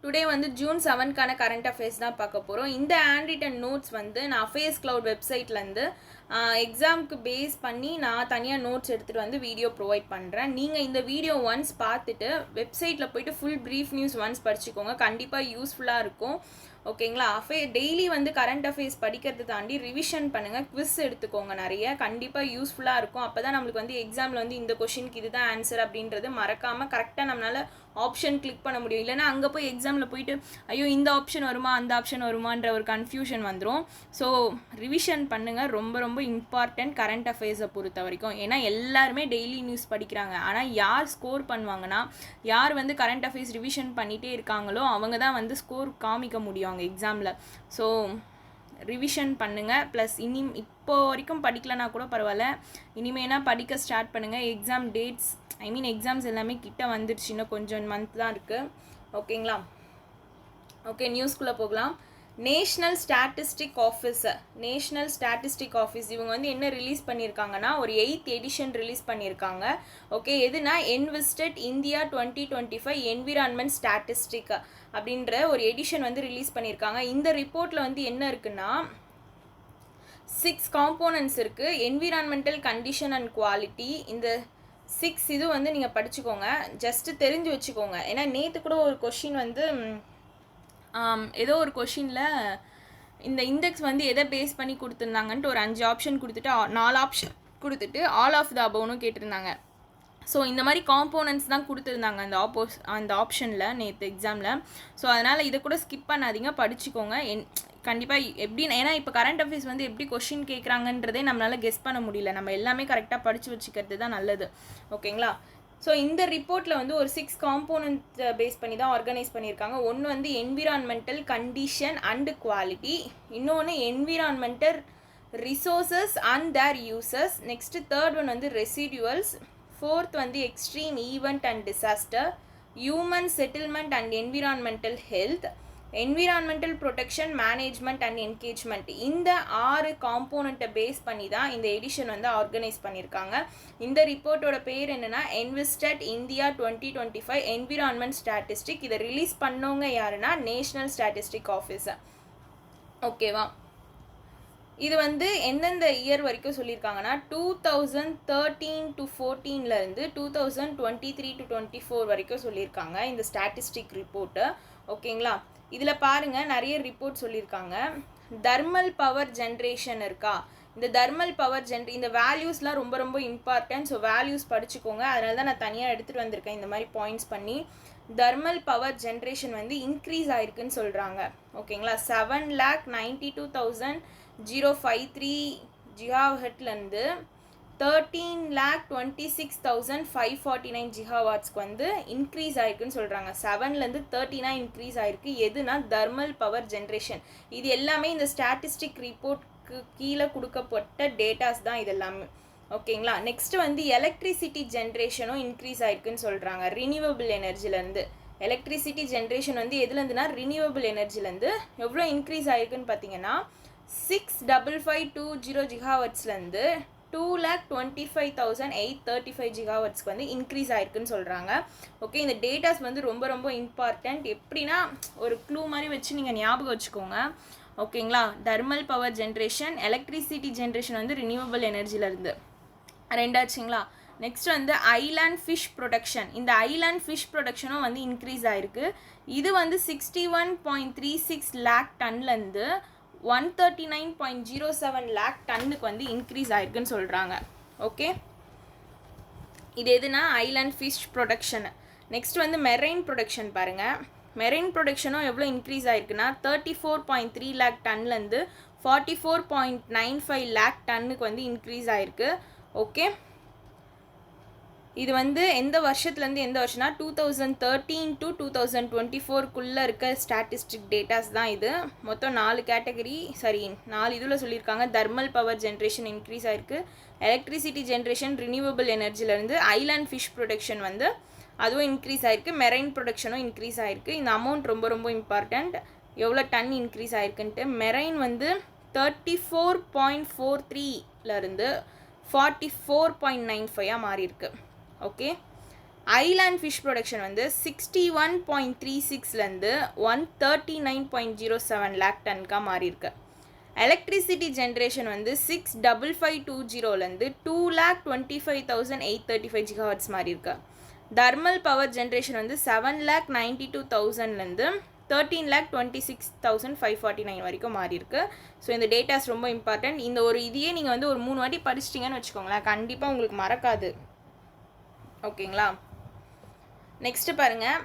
Today வந்து June 7க்கான current affairs தான் பார்க்க போகிறோம். இந்த ஹேண்ட் ரிட்டன் நோட்ஸ் வந்து நான் அஃபேர்ஸ் கிளவுட் வெப்சைட்லேருந்து எக்ஸாமுக்கு பேஸ் பண்ணி நான் தனியாக நோட்ஸ் எடுத்துகிட்டு வந்து வீடியோ ப்ரொவைட் பண்ணுறேன். நீங்கள் இந்த வீடியோ ஒன்ஸ் பார்த்துட்டு வெப்சைட்டில் போய்ட்டு ஃபுல் ப்ரீஃப் நியூஸ் ஒன்ஸ் படிச்சுக்கோங்க. கண்டிப்பாக யூஸ்ஃபுல்லாக இருக்கும். ஓகேங்களா? டெய்லி வந்து கரண்ட் அஃபேர்ஸ் படிக்கிறத தாண்டி ரிவிஷன் பண்ணுங்கள், குவிஸ் எடுத்துக்கோங்க நிறைய. கண்டிப்பாக யூஸ்ஃபுல்லாக இருக்கும். அப்போ தான் நம்மளுக்கு வந்து எக்ஸாமில் வந்து இந்த கொஷினுக்கு இதுதான் ஆன்சர் அப்படின்றது மறக்காமல் கரெக்டாக நம்மளால் ஆப்ஷன் கிளிக் பண்ண முடியும். இல்லைனா அங்கே போய் எக்ஸாமில் போயிட்டு ஐயோ இந்த ஆப்ஷன் வருமா அந்த ஆப்ஷன் வருமான்ற ஒரு கன்ஃபியூஷன் வந்துடும். ஸோ ரிவிஷன் பண்ணுங்கள், ரொம்ப ரொம்ப இம்பார்ட்டன்ட் கரண்ட் அஃபேர்ஸை பொறுத்த வரைக்கும். ஏன்னா எல்லாருமே டெய்லி நியூஸ் படிக்கிறாங்க. ஆனால் யார் ஸ்கோர் பண்ணுவாங்கன்னா, யார் வந்து கரண்ட் அஃபேர்ஸ் ரிவிஷன் பண்ணிகிட்டே இருக்காங்களோ அவங்க தான் வந்து ஸ்கோர் காமிக்க முடியும் அவங்க எக்ஸாமில். ஸோ ரிவிஷன் பண்ணுங்கள். ப்ளஸ் இப்போ வரைக்கும் படிக்கலைன்னா கூட பரவாயில்ல, இனிமேனா படிக்க ஸ்டார்ட் பண்ணுங்கள். எக்ஸாம் டேட்ஸ் எக்ஸாம்ஸ் எல்லாமே கிட்ட வந்துடுச்சு, இன்னும் கொஞ்சம் மந்த் தான் இருக்குது. ஓகேங்களா? ஓகே, நியூஸ்குள்ளே போகலாம். நேஷ்னல் ஸ்டாட்டிஸ்டிக் ஆஃபீஸ் இவங்க வந்து என்ன ரிலீஸ் பண்ணியிருக்காங்கன்னா, ஒரு 8th எடிஷன் ரிலீஸ் பண்ணியிருக்காங்க. ஓகே, எதுனா என்விஸ்டட் இந்தியா 2025 என்விரான்மெண்ட் ஸ்டாட்டிஸ்டிக் அப்படின்ற ஒரு எடிஷன் வந்து ரிலீஸ் பண்ணியிருக்காங்க. இந்த ரிப்போர்ட்டில் வந்து என்ன இருக்குன்னா 6 காம்போனன்ட்ஸ் இருக்குது. என்விரான்மெண்டல் கண்டிஷன் அண்ட் குவாலிட்டி, இந்த 6 இது வந்து நீங்கள் படிச்சுக்கோங்க, ஜஸ்ட்டு தெரிஞ்சு வச்சுக்கோங்க. ஏன்னா நேற்று கூட ஒரு கொஷின் வந்து ஏதோ ஒரு கொஷினில் இந்த இண்டெக்ஸ் வந்து எதை பேஸ் பண்ணி கொடுத்துருந்தாங்கன்ட்டு ஒரு 5 ஆப்ஷன் கொடுத்துட்டு 4 ஆப்ஷன் கொடுத்துட்டு ஆல் ஆஃப் த அபவ்னு கேட்டிருந்தாங்க. ஸோ இந்த மாதிரி காம்போனன்ட்ஸ் தான் கொடுத்துருந்தாங்க அந்த ஆப்ஷனில் நேற்று எக்ஸாமில். ஸோ அதனால் இதை கூட ஸ்கிப் பண்ணாதீங்க, படிச்சுக்கோங்க. கண்டிப்பாக எப்படின்னு, ஏன்னா இப்போ கரண்ட் அஃபேர்ஸ் வந்து எப்படி கொஷின் கேட்குறாங்கன்றதே நம்மளால் கெஸ் பண்ண முடியல. நம்ம எல்லாமே கரெக்டாக படித்து வச்சுக்கிறது தான் நல்லது. ஓகேங்களா? ஸோ இந்த ரிப்போர்ட்டில் வந்து ஒரு 6 காம்போனன்ட் பேஸ் பண்ணி தான் ஆர்கனைஸ் பண்ணியிருக்காங்க. ஒன்று வந்து என்விரான்மெண்டல் கண்டிஷன் அண்ட் குவாலிட்டி, இன்னொன்று environmental resources and their uses, next third one வந்து ரெசிடியூவல்ஸ், ஃபோர்த் வந்து extreme event and disaster, human settlement and environmental health, environmental protection management and engagement. இந்த 6 காம்போனண்ட்டை base பண்ணி தான் இந்த எடிஷன் வந்து ஆர்கனைஸ் பண்ணியிருக்காங்க. இந்த ரிப்போர்ட்டோட பேர் என்னென்னா என்விஸ்டட் இந்தியா 2025 என்விரான்மெண்ட் ஸ்டாட்டிஸ்டிக். இதை ரிலீஸ் பண்ணவங்க யாருன்னா நேஷ்னல் ஸ்டாட்டிஸ்டிக் ஆஃபீஸர். ஓகேவா? இது வந்து எந்தெந்த இயர் வரைக்கும் சொல்லியிருக்காங்கன்னா 2013 to 14 2023 to 24 வரைக்கும் சொல்லியிருக்காங்க இந்த ஸ்டாட்டிஸ்டிக் ரிப்போர்ட்டு. ஓகேங்களா? இதில் பாருங்கள், நிறைய ரிப்போர்ட் சொல்லியிருக்காங்க. தெர்மல் பவர் ஜென்ரேஷன் இருக்கா, இந்த தெர்மல் பவர் இந்த வேல்யூஸ்லாம் ரொம்ப ரொம்ப இம்பார்ட்டன்ட். ஸோ வேல்யூஸ் படிச்சுக்கோங்க. அதனால தான் நான் தனியாக எடுத்துகிட்டு வந்திருக்கேன் இந்த மாதிரி பாயிண்ட்ஸ் பண்ணி. தெர்மல் பவர் ஜென்ரேஷன் வந்து இன்க்ரீஸ் ஆயிருக்குன்னு சொல்கிறாங்க. ஓகேங்களா? 7,92,053 ஜிகாஹெட்லேருந்து 13,26,549 ஜிகாவாட்ஸ்க்கு வந்து இன்க்ரீஸ் ஆயிருக்குன்னு சொல்கிறாங்க. 7லேருந்து 39 இன்க்ரீஸ் ஆயிருக்கு. எதுனா தெர்மல் பவர் ஜென்ரேஷன். இது எல்லாமே இந்த ஸ்டாட்டிஸ்டிக் ரிப்போர்ட்க்கு கீழே கொடுக்கப்பட்ட டேட்டாஸ் தான் இது எல்லாமே. ஓகேங்களா? நெக்ஸ்ட்டு வந்து எலக்ட்ரிசிட்டி ஜென்ரேஷனும் இன்க்ரீஸ் ஆயிருக்குன்னு சொல்கிறாங்க. ரினியூவபிள் எனர்ஜிலேருந்து எலக்ட்ரிசிட்டி ஜென்ரேஷன் வந்து எதுலேருந்துனா ரினியூவபிள் எனர்ஜிலேருந்து எவ்வளோ இன்க்ரீஸ் ஆயிருக்குன்னு பார்த்தீங்கன்னா 6,550 ஜிகாவாட்ஸ்லேருந்து 2,25,835 ஜிகாவாட்ஸ்க்கு வந்து இன்க்ரீஸ் ஆயிருக்குன்னு சொல்கிறாங்க. ஓகே, இந்த டேட்டாஸ் வந்து ரொம்ப ரொம்ப இம்பார்ட்டண்ட். எப்படின்னா ஒரு க்ளூ மாதிரி வச்சு நீங்கள் ஞாபகம் வச்சுக்கோங்க. ஓகேங்களா? Thermal power generation, electricity generation வந்து ரினியூவபிள் எனர்ஜிலேருந்து ரெண்டாச்சுங்களா. நெக்ஸ்ட் வந்து ஐலாண்ட் ஃபிஷ் ப்ரொடக்ஷன். இந்த ஐலாண்ட் ஃபிஷ் ப்ரொடக்ஷனும் வந்து இன்க்ரீஸ் ஆயிருக்கு. இது வந்து 61.36 லேக் டன்லேருந்து 139.07 லேக் டன்னுக்கு வந்து இன்க்ரீஸ் ஆயிருக்குன்னு சொல்கிறாங்க. ஓகே, இது எதுனா ஐலாண்ட் ஃபிஷ் ப்ரொடக்ஷன். நெக்ஸ்ட் வந்து மெரைன் ப்ரொடக்ஷன் பாருங்கள். மெரைன் ப்ரொடக்ஷனும் எவ்வளோ இன்க்ரீஸ் ஆயிருக்குன்னா 34.3 லேக் டன்லேருந்து 44.95 லேக் டன்னுக்கு வந்து இன்க்ரீஸ் ஆயிருக்கு. ஓகே, இது வந்து எந்த வருஷத்துலேருந்து எந்த வருஷம்னா 2013 to 2024 இருக்க ஸ்டாட்டிஸ்டிக் டேட்டாஸ் தான் இது. மொத்தம் 4 கேட்டகரி 4 இதில் சொல்லியிருக்காங்க. தெர்மல் பவர் ஜென்ரேஷன் இன்க்ரீஸ் ஆயிருக்கு, எலக்ட்ரிசிட்டி ஜென்ரேஷன் ரினியூவபிள் எனர்ஜிலேருந்து, ஐலாண்ட் ஃபிஷ் ப்ரொடக்ஷன் வந்து அதுவும் இன்க்ரீஸ் ஆயிருக்கு, மெரைன் ப்ரொடக்ஷனும் இன்க்ரீஸ் ஆயிருக்கு. இந்த அமௌண்ட் ரொம்ப ரொம்ப இம்பார்ட்டண்ட், எவ்வளோ டன் இன்க்ரீஸ் ஆயிருக்குன்ட்டு. மெரைன் வந்து 34.43 44.95 மாறி இருக்கு. ஓகே, ஐலாண்ட் ஃபிஷ் ப்ரொடக்ஷன் வந்து 61.36லேருந்து 139.07 லேக் டன்காக மாறி இருக்கு. எலக்ட்ரிசிட்டி ஜென்ரேஷன் வந்து 65520லேருந்து 2,25,835 ஜிகாஹர்ட்ஸ் மாறி இருக்கு. தர்மல் பவர் ஜென்ரேஷன் வந்து 7,92,000லேருந்து 13,26,549 வரைக்கும் மாறி இருக்கு. ஸோ இந்த டேட்டாஸ் ரொம்ப இம்பார்ட்டன்ட். இந்த ஒரு இதையே நீங்கள் வந்து ஒரு 3 வாட்டி படிச்சிட்டிங்கன்னு வச்சுக்கோங்களேன், கண்டிப்பாக உங்களுக்கு மறக்காது. ஓகேங்களா? நெக்ஸ்ட்டு பாருங்கள்,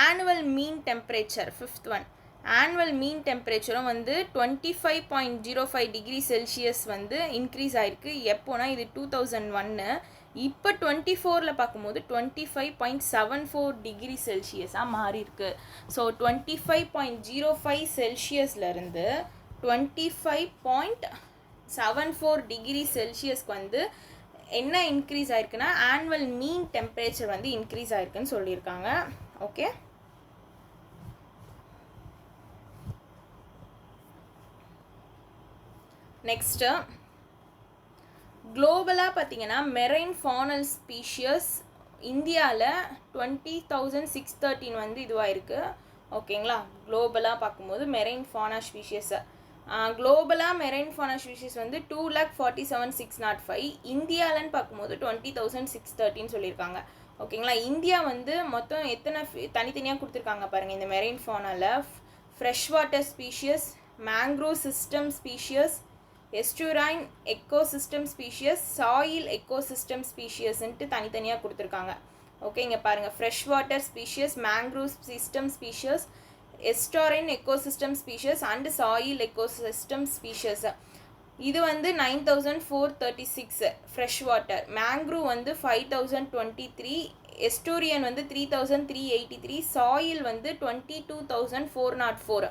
ஆனுவல் மீன் டெம்பரேச்சர் 5th ஒன். ஆனுவல் மீன் டெம்பரேச்சரும் வந்து 25.05 டிகிரி செல்சியஸ் வந்து இன்க்ரீஸ் ஆகிருக்கு. எப்போனா இது 2001. இப்போ 24ல் பார்க்கும்போது 25.74 டிகிரி செல்சியஸாக மாறி இருக்கு. ஸோ 25.05 செல்சியஸ்லேருந்து 25.74 டிகிரி செல்சியஸ்க்கு வந்து என்ன இன்க்ரீஸ் ஆயிருக்குன்னா ஆனுவல் மீன் டெம்பரேச்சர் வந்து இன்க்ரீஸ் ஆயிருக்குன்னு சொல்லியிருக்காங்க. ஓகே, நெக்ஸ்ட்டு குளோபலாக பார்த்தீங்கன்னா மெரைன் ஃபானல் ஸ்பீஷியஸ் இந்தியாவில் 20,613 வந்து இதுவாக இருக்குது. ஓகேங்களா? குளோபலாக பார்க்கும்போது மெரைன் ஃபானா ஸ்பீஷியஸை குளோபலாக மெரைன் ஃபானா ஸ்பீஷிஸ் வந்து 2,47,605. இந்தியாவில்னு பார்க்கும்போது 20,613 சொல்லியிருக்காங்க. ஓகேங்களா? இந்தியா வந்து மொத்தம் எத்தனை தனித்தனியாக கொடுத்துருக்காங்க பாருங்கள். இந்த மெரைன் ஃபானாவில் fresh water species, mangrove system species, estuarine ecosystem species, soil ecosystem ஸ்பீஷியஸ்ன்ட்டு தனித்தனியாக கொடுத்துருக்காங்க. ஓகே, இங்கே பாருங்கள், fresh water species, mangrove system species, estuarine ecosystem species and soil ecosystem species. இது வந்து 9,436 ஃப்ரெஷ் வாட்டர். மேங்க்ரோவ் வந்து 5,023, எஸ்டூரியன் வந்து 3,383, சாயில் வந்து 22,404.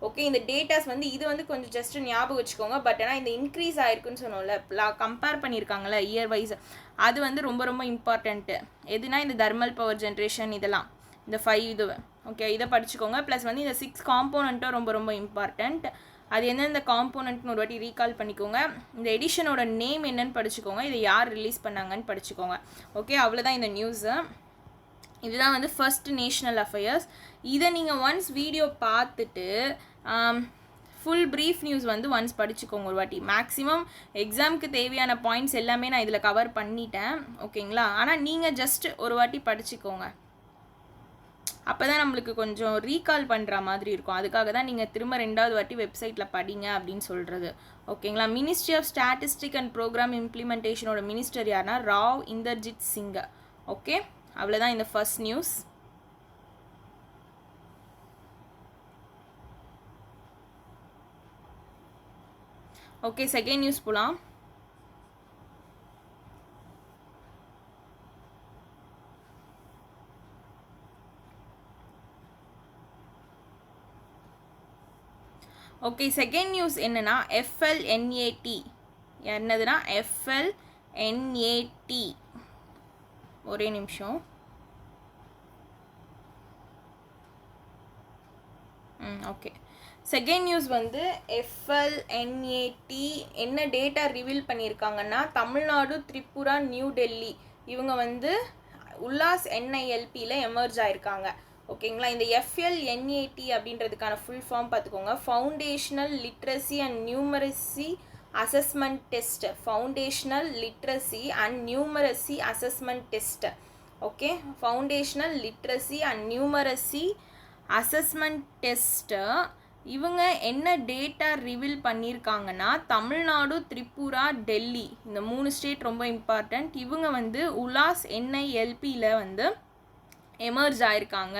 ஓகே, இந்த டேட்டாஸ் வந்து இது வந்து கொஞ்சம் ஜஸ்ட் ஞாபகம் வச்சுக்கோங்க. பட் ஆனால் இந்த இன்க்ரீஸ் ஆயிருக்குன்னு சொன்னோம்ல, கம்பேர் பண்ணியிருக்காங்கல்ல இயர் வைஸ், அது வந்து ரொம்ப ரொம்ப இம்பார்ட்டண்ட்டு. எதுனா இந்த தர்மல் பவர் ஜென்ரேஷன் இதெல்லாம், இந்த 5 இது ஓகே, இதை படிச்சுக்கோங்க. ப்ளஸ் வந்து இந்த 6 காம்போனண்ட்டும் ரொம்ப ரொம்ப இம்பார்ட்டண்ட். அது எந்தெந்த காம்போனண்ட்னு ஒரு வாட்டி ரீகால் பண்ணிக்கோங்க. இந்த எடிஷனோட நேம் என்னன்னு படிச்சுக்கோங்க. இதை யார் ரிலீஸ் பண்ணாங்கன்னு படிச்சுக்கோங்க. ஓகே, அவ்வளோதான் இந்த நியூஸு. இதுதான் வந்து ஃபர்ஸ்ட் நேஷ்னல் அஃபேர்ஸ். இதை நீங்கள் ஒன்ஸ் வீடியோ பார்த்துட்டு ஃபுல் ப்ரீஃப் நியூஸ் வந்து ஒன்ஸ் படிச்சுக்கோங்க ஒரு வாட்டி. மேக்ஸிமம் எக்ஸாமுக்கு தேவையான பாயிண்ட்ஸ் எல்லாமே நான் இதில் கவர் பண்ணிட்டேன். ஓகேங்களா? ஆனால் நீங்கள் ஜஸ்ட் ஒரு வாட்டி படிச்சுக்கோங்க. அப்போ தான் நம்மளுக்கு கொஞ்சம் ரீகால் பண்ணுற மாதிரி இருக்கும். அதுக்காக தான் நீங்கள் திரும்ப 2வது வாட்டி வெப்சைட்டில் படிங்க அப்படின்னு சொல்கிறது. ஓகேங்களா? Ministry of statistic and programme இம்ப்ளிமெண்டேஷனோட மினிஸ்டர் யாருன்னா ராவ் இந்தர்ஜித் சிங். ஓகே, அவ்வளோதான் இந்த first news. Okay, second news போகலாம். ஓகே, செகண்ட் நியூஸ் என்னன்னா FLNAT. என்னதுன்னா FLNAT. ஒரே நிமிஷம். ஓகே, செகண்ட் நியூஸ் வந்து FLNAT என்ன டேட்டா ரிவீல் பண்ணியிருக்காங்கன்னா, தமிழ்நாடு, திரிபுரா, நியூ டெல்லி இவங்க வந்து உல்லாஸ் NILPயில் எமர்ஜ் ஆயிருக்காங்க. ஓகேங்களா? இந்த FLNAT அப்படின்றதுக்கான ஃபுல் ஃபார்ம் பார்த்துக்கோங்க. Foundational literacy and numeracy assessment test. Foundational literacy and numeracy assessment test. Okay, foundational literacy and numeracy assessment test இவங்க என்ன டேட்டா ரிவீல் பண்ணியிருக்காங்கன்னா, தமிழ்நாடு, திரிபுரா, டெல்லி இந்த 3 ஸ்டேட் ரொம்ப இம்பார்ட்டண்ட். இவங்க வந்து உல்லாஸ் NILPயில் வந்து எமர்ஜ் ஆயிருக்காங்க.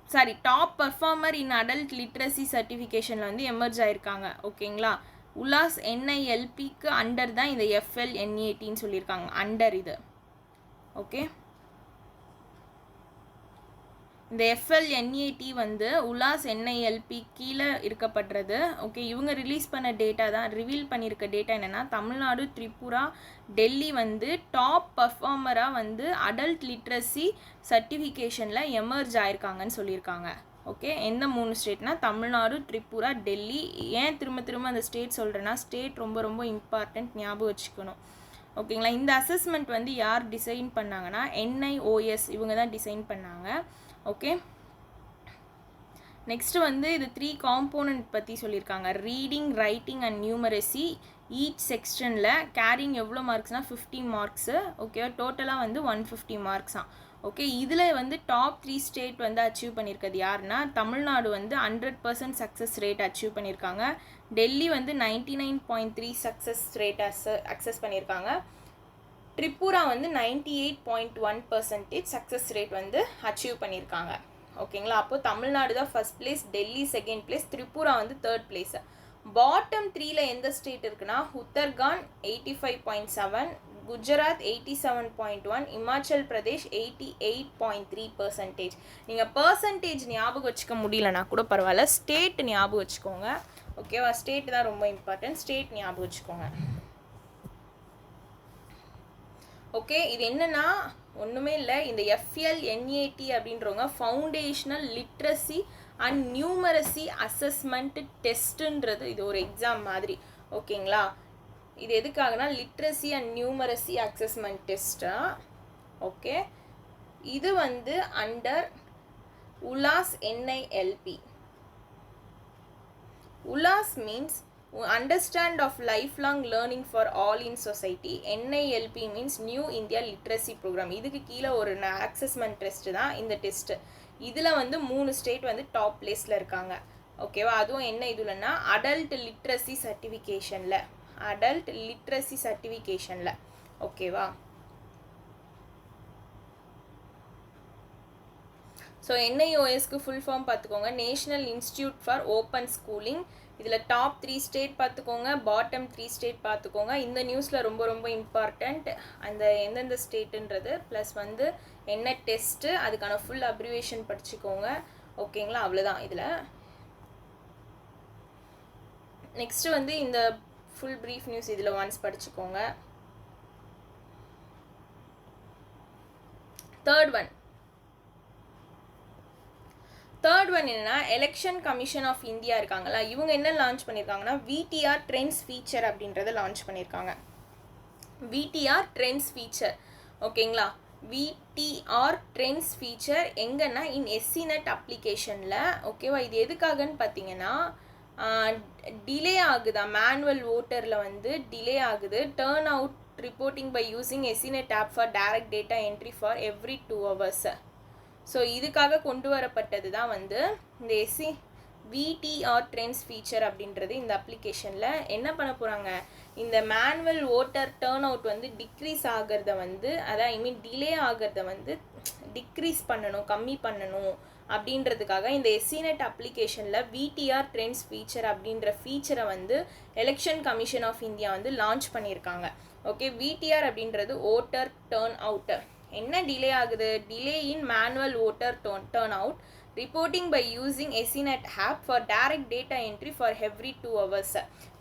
Sorry, top performer in adult literacy சர்டிஃபிகேஷனில் வந்து எமர்ஜ் ஆயிருக்காங்க. ஓகேங்களா? உல்லாஸ் NILPக்கு அண்டர் தான் இந்த FLNATன்னு சொல்லியிருக்காங்க. அண்டர் இது. ஓகே, இந்த FLNAT வந்து உல்லாஸ் NILP கீழே இருக்கப்படுறது. ஓகே, இவங்க ரிலீஸ் பண்ண டேட்டா தான், ரிவீல் பண்ணியிருக்க டேட்டா என்னென்னா, தமிழ்நாடு, திரிபுரா, டெல்லி வந்து டாப் பர்ஃபார்மராக வந்து அடல்ட் லிட்ரஸி சர்டிஃபிகேஷனில் எமர்ஜ் ஆயிருக்காங்கன்னு சொல்லியிருக்காங்க. ஓகே, எந்த 3 ஸ்டேட்னா தமிழ்நாடு, திரிபுரா, டெல்லி. ஏன் திரும்ப திரும்ப அந்த ஸ்டேட் சொல்கிறேன்னா, ஸ்டேட் ரொம்ப ரொம்ப இம்பார்ட்டண்ட், ஞாபகம் வச்சுக்கணும். ஓகேங்களா. இந்த அசஸ்மெண்ட் வந்து யார் டிசைன் பண்ணாங்கன்னா NIOS இவங்க தான் டிசைன் பண்ணாங்க. ஓகே, நெக்ஸ்ட்டு வந்து இது 3 காம்போனன்ட் பற்றி சொல்லியிருக்காங்க. Reading, writing and numeracy. Each செக்ஷனில் கேரிங் எவ்வளோ மார்க்ஸ்னால் 50 மார்க்ஸு. ஓகே, டோட்டலாக வந்து 150 மார்க்ஸாம். ஓகே, இதில் வந்து டாப் 3 ஸ்டேட் வந்து அச்சீவ் பண்ணியிருக்கிறது யாருன்னா தமிழ்நாடு வந்து 100% சக்ஸஸ் ரேட் அச்சீவ் பண்ணியிருக்காங்க. டெல்லி வந்து 99.3 சக்ஸஸ் ரேட் அக்சஸ் பண்ணியிருக்காங்க. திரிபுரா வந்து 98.1% சக்ஸஸ் ரேட் வந்து அச்சீவ் பண்ணியிருக்காங்க. ஓகேங்களா. அப்போது தமிழ்நாடு தான் first place, Delhi second place, Tripura வந்து தேர்ட் பிளேஸ். பாட்டம் 3ல எந்த ஸ்டேட் இருக்குன்னா உத்தர்காண்ட் 85.7, குஜராத் 87.1, இமாச்சல் பிரதேஷ் 88.3%. நீங்கள் பர்சன்டேஜ் ஞாபகம் வச்சுக்க முடியலனா கூட பரவாயில்ல, ஸ்டேட் ஞாபகம் வச்சுக்கோங்க. ஓகேவா, ஸ்டேட் தான் ரொம்ப இம்பார்ட்டன்ட், ஸ்டேட் ஞாபகம் வச்சுக்கோங்க. ஓகே, இது என்னன்னா ஒன்றுமே இல்லை, இந்த FLNAT அப்படின்றவங்க foundational literacy and numeracy assessment டெஸ்ட்டுன்றது இது ஒரு எக்ஸாம் மாதிரி. ஓகேங்களா, இது எதுக்காகனா லிட்ரஸி அண்ட் நியூமரசி அசஸ்மெண்ட் டெஸ்ட்டா. ஓகே, இது வந்து under ULAS NILP. ULAS means understand of lifelong learning for all in society. NILP means New India Literacy Program. இதுக்கு கீழே ஒரு அசஸ்மெண்ட் டெஸ்ட் தான் இந்த டெஸ்ட். இதில் வந்து 3 ஸ்டேட் வந்து டாப் பிளேஸில் இருக்காங்க. ஓகேவா, அதுவும் என்ன இதுலன்னா அடல்ட் லிட்ரஸி சர்டிஃபிகேஷனில். ஓகேவா, ஸோ NIOSக்கு ஃபுல் ஃபார்ம் பார்த்துக்கோங்க, national institute for open schooling. இதில் டாப் 3 ஸ்டேட் பார்த்துக்கோங்க, பாட்டம் 3 ஸ்டேட் பார்த்துக்கோங்க. இந்த நியூஸில் ரொம்ப ரொம்ப இம்பார்ட்டண்ட் அந்த எந்தெந்த ஸ்டேட்டுன்றது, ப்ளஸ் வந்து என்ன டெஸ்ட்டு, அதுக்கான ஃபுல் அப்ரிவேஷன் படிச்சுக்கோங்க. ஓகேங்களா, அவ்வளோதான் இதில். நெக்ஸ்ட்டு வந்து இந்த ஃபுல் ப்ரீஃப் நியூஸ் இதில் ஒன்ஸ் படிச்சுக்கோங்க. தேர்ட் ஒன் என்னன்னா எலெக்ஷன் கமிஷன் ஆஃப் இந்தியா இருக்காங்களா, இவங்க என்ன லான்ச் பண்ணியிருக்காங்கன்னா VTR ட்ரெண்ட்ஸ் ஃபீச்சர் அப்படின்றத லான்ச் பண்ணியிருக்காங்க. VTR trends feature. ஓகேங்களா, VTR ட்ரெண்ட்ஸ் ஃபீச்சர் எங்கன்னா SCNET அப்ளிகேஷனில். ஓகேவா, இது எதுக்காகன்னு பார்த்தீங்கன்னா டிலே ஆகுதா, மேனுவல் ஓட்டரில் வந்து டிலே ஆகுது. Turn out reporting by using SCNET app for direct data entry for every 2 hours. So இதுக்காக கொண்டு வரப்பட்டது தான் வந்து இந்த VTR ட்ரெண்ட்ஸ் ஃபீச்சர் அப்படின்றது. இந்த அப்ளிகேஷனில் என்ன பண்ண போகிறாங்க, இந்த மேனுவல் ஓட்டர் டர்ன் அவுட் வந்து டிக்ரீஸ் ஆகிறத வந்து, அதான் டிலே ஆகிறத வந்து டிக்ரீஸ் பண்ணணும், கம்மி பண்ணணும் அப்படின்றதுக்காக இந்த SCNET அப்ளிகேஷனில் VTR ட்ரெண்ட்ஸ் ஃபீச்சர் அப்படின்ற ஃபீச்சரை வந்து எலெக்ஷன் கமிஷன் ஆஃப் இந்தியா வந்து லான்ச் பண்ணியிருக்காங்க. ஓகே, VTR அப்படின்றது ஓட்டர் டர்ன் அவுட். என்ன டிலே ஆகுது, delay in manual voter turn out reporting by using SCNET app for direct data entry for every 2 hours.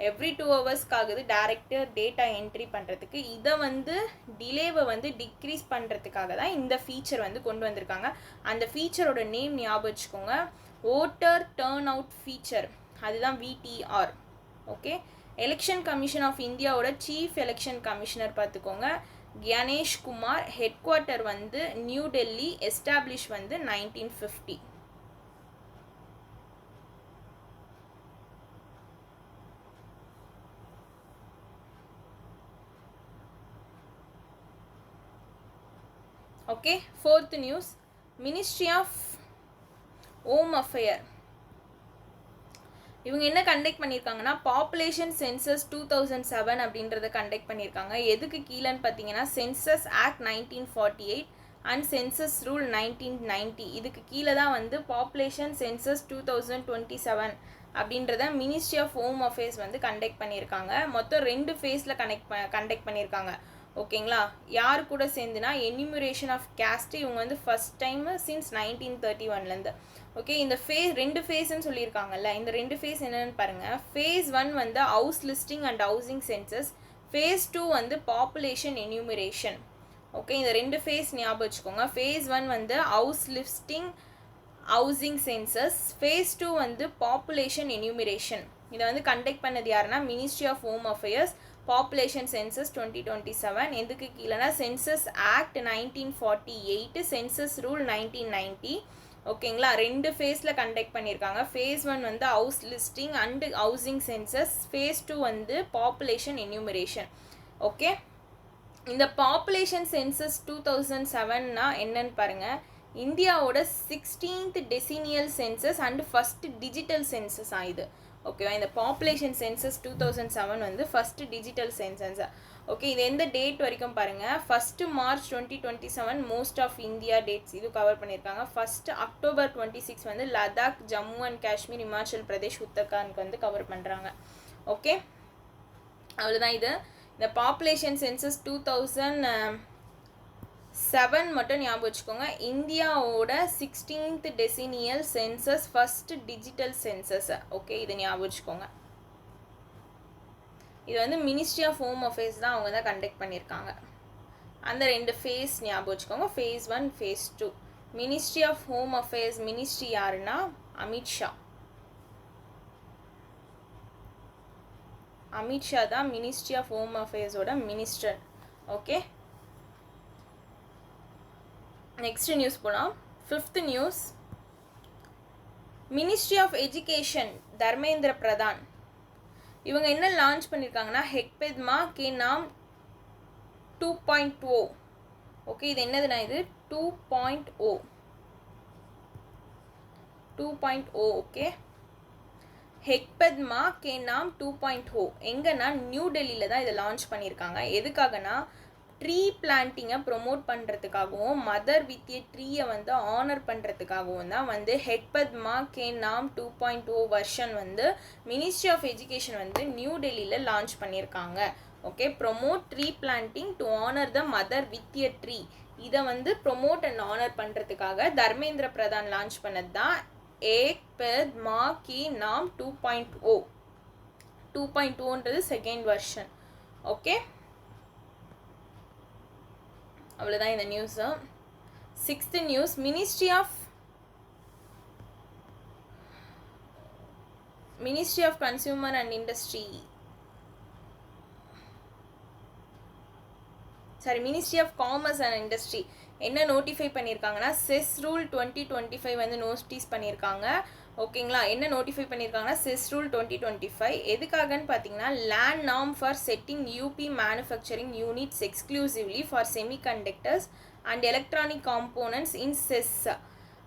Every 2 ஹவர்ஸ்க்காகுது direct data entry பண்ணுறதுக்கு. இதை வந்து டிலேவை வந்து டிக்ரீஸ் பண்ணுறதுக்காக தான் இந்த ஃபீச்சர் வந்து கொண்டு வந்திருக்காங்க. அந்த ஃபீச்சரோட நேம் ஞாபகம் வச்சுக்கோங்க, ஓட்டர் டர்ன் அவுட் ஃபீச்சர், அதுதான் VTR. Okay, election commission of இந்தியாவோட சீஃப் எலெக்ஷன் கமிஷனர் பார்த்துக்கோங்க கணேஷ் குமார். ஹெட் குவார்ட்டர் வந்து நியூ டெல்லி, எஸ்டாப்ளிஷ் வந்து 1950. Okay, fourth news, ministry of home affair இவங்க என்ன கண்டக்ட் பண்ணியிருக்காங்கன்னா பாப்புலேஷன் சென்சஸ் 2007 அப்படின்றத கண்டக்ட் பண்ணியிருக்காங்க. எதுக்கு கீழேன்னு பார்த்தீங்கன்னா census act 1948 and census rule 1990. இதுக்கு கீழே தான் வந்து பாப்புலேஷன் சென்சஸ் 2027 அப்படின்றத மினிஸ்ட்ரி ஆஃப் ஹோம் அஃபேர்ஸ் வந்து கண்டக்ட் பண்ணியிருக்காங்க. மொத்தம் 2 ஃபேஸில் கண்டக்ட் பண்ணியிருக்காங்க. ஓகேங்களா, யார் கூட சேர்ந்துனா எனிமுரேஷன் ஆஃப் கேஸ்ட். இவங்க வந்து ஃபர்ஸ்ட் டைம் சின்ஸ் 1931லேருந்து. ஓகே, இந்த ரெண்டு ஃபேஸ்ன்னு சொல்லியிருக்காங்கல்ல, இந்த 2 ஃபேஸ் என்னென்னு பாருங்கள். ஃபேஸ் 1 வந்து house listing and housing census. Phase 2 வந்து பாப்புலேஷன் எனியூமரேஷன். ஓகே, இந்த 2 ஃபேஸ் ஞாபகம் வச்சுக்கோங்க. ஃபேஸ் 1 வந்து house listing housing census. Phase 2 வந்து பாப்புலேஷன் எனியூமரேஷன். இதை வந்து கண்டக்ட் பண்ணது யாருன்னா ministry of home affairs. Population census 2027. எதுக்கு கீழேனா சென்சஸ் ஆக்ட் 1948, சென்சஸ் ரூல் 1990. ஓகேங்களா, 2 ஃபேஸில் கண்டக்ட் பண்ணியிருக்காங்க. ஃபேஸ் 1 வந்து house listing and housing census, phase 2 வந்து பாப்புலேஷன் என்யூமரேஷன். ஓகே, இந்த பாப்புலேஷன் சென்சஸ் 2007னா என்னன்னு பாருங்கள். இந்தியாவோட 16th decennial census and first digital census ஆகுது. ஓகேவா, இந்த பாப்புலேஷன் சென்சஸ் 2007 வந்து ஃபஸ்ட்டு டிஜிட்டல் சென்சஸ். ஓகே, இது எந்த டேட் வரைக்கும் பாருங்கள். 1 March 2027 most of India states இது கவர் பண்ணியிருக்காங்க. 1 October 26 வந்து லடாக், ஜம்மு அண்ட் காஷ்மீர், இமாச்சல் பிரதேஷ், உத்தரகாண்ட்க்கு வந்து கவர் பண்ணுறாங்க. ஓகே, அவ்வளோதான். இது இந்த பாப்புலேஷன் சென்சஸ் 2007 மட்டும் ஞாபகம் வச்சுக்கோங்க. இந்தியாவோட 16th decennial census, first digital census. Okay, இதை ஞாபகம் வச்சுக்கோங்க. இது வந்து மினிஸ்ட்ரி ஆஃப் ஹோம் அஃபேர்ஸ் தான் அவங்க தான் கண்டக்ட் பண்ணியிருக்காங்க. அந்த 2 ஃபேஸ் ஞாபகம் வச்சுக்கோங்க, phase 1, phase 2. Ministry of home affairs ministry யாருன்னா அமித்ஷா. அமித்ஷா தான் மினிஸ்ட்ரி ஆஃப் ஹோம் அஃபேர்ஸோட மினிஸ்டர். ஓகே, நெக்ஸ்ட் நியூஸ் போகலாம். 5th news, ministry of education Dharmendra Pradhan இவங்க என்ன லான்ச் பண்ணியிருக்காங்கன்னா ஹெக்பெத்மா கே நாம் 2.0. ஓகே, இது என்னதுன்னா இது 2.0. ஓகே, ஹெக்பெத்மா கே நாம் 2.0 எங்கன்னா நியூ டெல்லியில் தான் இதை லான்ச் பண்ணியிருக்காங்க. எதுக்காகனா ட்ரீ பிளான்டிங்கை ப்ரொமோட் பண்ணுறதுக்காகவும் மதர் வித் ஏ ட்ரீயை வந்து ஆனர் பண்ணுறதுக்காகவும் தான் வந்து ஹெக்பெத்மா கே நாம் 2.0 வெர்ஷன் வந்து மினிஸ்ட்ரி ஆஃப் எஜுகேஷன் வந்து நியூ டெல்லியில் லான்ச் பண்ணியிருக்காங்க. Okay, promote tree planting to honour the mother with A tree, இதை வந்து ப்ரொமோட் அண்ட் ஆனர் பண்ணுறதுக்காக தர்மேந்திர பிரதான் லான்ச் பண்ணது தான் ஹெக்பெத்மா கே நாம் 2.0. 2.0ன்றது செகண்ட் வெர்ஷன். ஓகே, அவ்வளோதான் இந்த news. 6th news, ministry of consumer and industry ministry of commerce and industry என்ன notify பண்ணியிருக்காங்கன்னா செஸ் ரூல் 2025 வந்து நோட்டீஸ் பண்ணியிருக்காங்க. ஓகேங்களா, என்ன நோட்டிஃபை பண்ணியிருக்காங்கன்னா செஸ் ரூல் 2025 எதுக்காகன்னு பார்த்தீங்கன்னா land norm for setting up manufacturing units exclusively for semiconductors and electronic components in SEZ.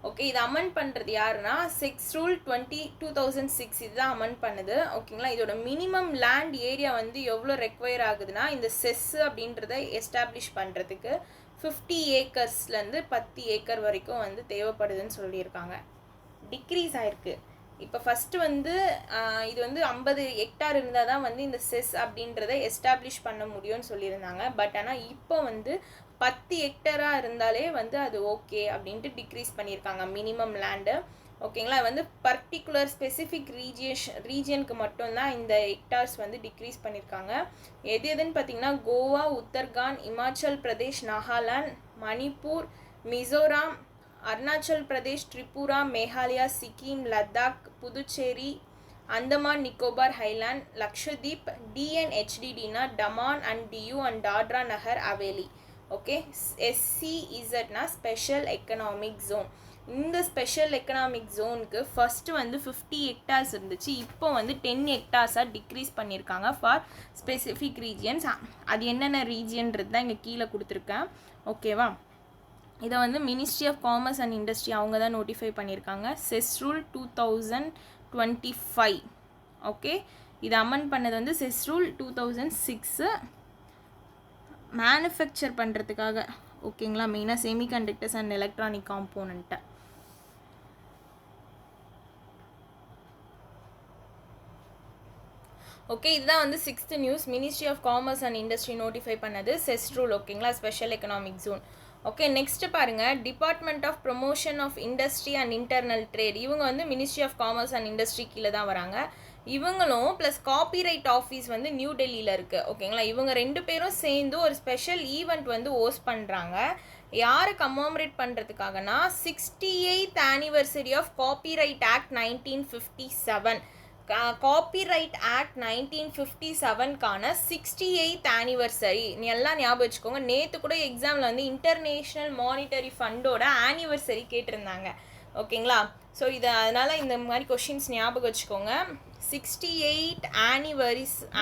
Okay, இது அமெண்ட் பண்ணுறது யாருன்னா செஸ் ரூல் 2006 இதுதான் அமெண்ட் பண்ணுது. ஓகேங்களா, இதோட மினிமம் லேண்ட் ஏரியா வந்து எவ்வளோ ரெக்வயர் ஆகுதுன்னா இந்த செஸ் அப்படின்றத எஸ்டாப்ளிஷ் பண்ணுறதுக்கு 50 ஏக்கர்ஸ்லேருந்து 10 ஏக்கர் வரைக்கும் வந்து தேவைப்படுதுன்னு சொல்லியிருக்காங்க. டிக்ரீஸ் ஆயிருக்கு. இப்போ ஃபஸ்ட்டு வந்து இது வந்து 50 ஹெக்டார் இருந்தால் தான் வந்து இந்த செஸ் அப்படின்றத எஸ்டாப்ளிஷ் பண்ண முடியும்னு சொல்லியிருந்தாங்க. பட் ஆனால் இப்போ வந்து 10 ஹெக்டராக இருந்தாலே வந்து அது ஓகே அப்படின்ட்டு டிக்ரீஸ் பண்ணியிருக்காங்க மினிமம் லேண்டு. ஓகேங்களா, வந்து பர்டிகுலர் ஸ்பெசிஃபிக் ரீஜியனுக்கு மட்டும்தான் இந்த ஹெக்டார்ஸ் வந்து டிக்ரீஸ் பண்ணியிருக்காங்க. எதுன்னு பார்த்தீங்கன்னா கோவா, உத்தரகாண்ட், இமாச்சல் பிரதேஷ், நாகாலாந்து, மணிப்பூர், மிசோராம், அருணாச்சல் பிரதேஷ், திரிபுரா, மேகாலயா, சிக்கிம், லடாக், புதுச்சேரி, அந்தமான் நிக்கோபார் ஹைலாண்ட், லக்ஷதீப், DNHDDனா Daman and Diu and Dadra Nagar Haveli. Okay, SCEZனா ஸ்பெஷல் எக்கனாமிக் ஜோன். இந்த ஸ்பெஷல் எக்கனாமிக் ஜோனுக்கு ஃபஸ்ட்டு வந்து 50 ஹெக்டார்ஸ் இருந்துச்சு, இப்போ வந்து 10 ஹெக்டார்ஸாக டிக்ரீஸ் பண்ணியிருக்காங்க ஃபார் ஸ்பெசிஃபிக் ரீஜியன்ஸ். அது என்னென்ன ரீஜியன்றது தான் இங்கே கீழே கொடுத்துருக்கேன். ஓகேவா, இதை வந்து ministry of commerce and industry அவங்க தான் நோட்டிஃபை பண்ணியிருக்காங்க. Cess rule 2025. ஓகே, இது அமெண்ட் பண்ணது வந்து செஸ் ரூல் 2006 மேனுஃபேக்சர் பண்ணுறதுக்காக. ஓகேங்களா, மெயினாக செமிகண்டக்டர்ஸ் அண்ட் எலக்ட்ரானிக் காம்போனண்ட்டை. ஓகே, இதுதான் வந்து 6th news, ministry of commerce and industry notify பண்ணது செஸ் ரூல். ஓகேங்களா, special economic zone. Okay, next பாருங்கள், department of promotion of industry and internal trade. இவங்க வந்து ministry of commerce and industry கீழே தான் வராங்க. இவங்களும் ப்ளஸ் காப்பிரைட் ஆஃபீஸ் வந்து நியூ டெல்லியில் இருக்குது. ஓகேங்களா, இவங்க 2 பேரும் சேர்ந்து ஒரு ஸ்பெஷல் ஈவெண்ட் வந்து ஹோஸ்ட் பண்ணுறாங்க. யாரை கமோமரேட் பண்ணுறதுக்காகனா 68th anniversary of copyright act 1957. Copyright act 1957க்கான 68th ஆனிவர்சரி எல்லாம் ஞாபகம் வச்சுக்கோங்க. நேற்று கூட எக்ஸாமில் வந்து இன்டர்நேஷ்னல் மானிட்டரி ஃபண்டோட ஆனிவர்சரி கேட்டிருந்தாங்க. ஓகேங்களா? ஸோ இது அதனால் இந்த மாதிரி கொஷின்ஸ் ஞாபகம் வச்சுக்கோங்க. 68th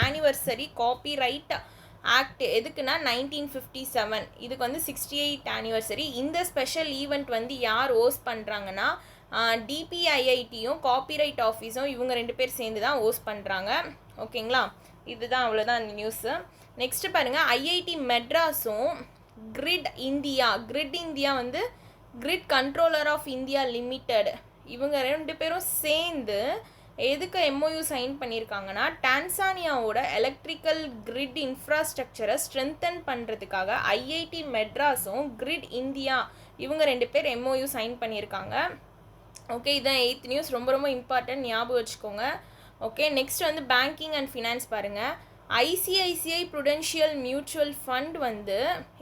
ஆனிவர்சரி காப்பிரைட் ஆக்ட் எதுக்குன்னா 1957. இதுக்கு வந்து 68th ஆனிவர்சரி. இந்த ஸ்பெஷல் ஈவெண்ட் வந்து யார் ஹோஸ்ட் பண்ணுறாங்கன்னா டிபிஐஐடியும் காப்பிரைட் ஆஃபீஸும் இவங்க 2 பேர் சேர்ந்து தான் ஹோஸ்ட் பண்ணுறாங்க. ஓகேங்களா? இதுதான் அவ்வளோதான் அந்த நியூஸு. நெக்ஸ்ட்டு பாருங்கள், ஐஐடி மெட்ராஸும் கிரிட் இந்தியா வந்து grid controller of India limited இவங்க 2 பேரும் சேர்ந்து எதுக்கு எம்ஓயு சைன் பண்ணியிருக்காங்கன்னா டான்சானியாவோட எலக்ட்ரிக்கல் கிரிட் இன்ஃப்ராஸ்ட்ரக்சரை ஸ்ட்ரென்தன் பண்ணுறதுக்காக ஐஐடி மெட்ராஸும் கிரிட் இந்தியா இவங்க 2 பேர் எம்ஓயு சைன் பண்ணியிருக்காங்க. ஓகே, இதுதான் 8th நியூஸ். ரொம்ப ரொம்ப இம்பார்ட்டன்ட், ஞாபகம் வச்சுக்கோங்க. ஓகே, நெக்ஸ்ட் வந்து பேங்கிங் அண்ட் ஃபினான்ஸ் பாருங்கள். ஐசிஐசிஐ ப்ருடென்ஷியல் மியூச்சுவல் ஃபண்ட் வந்து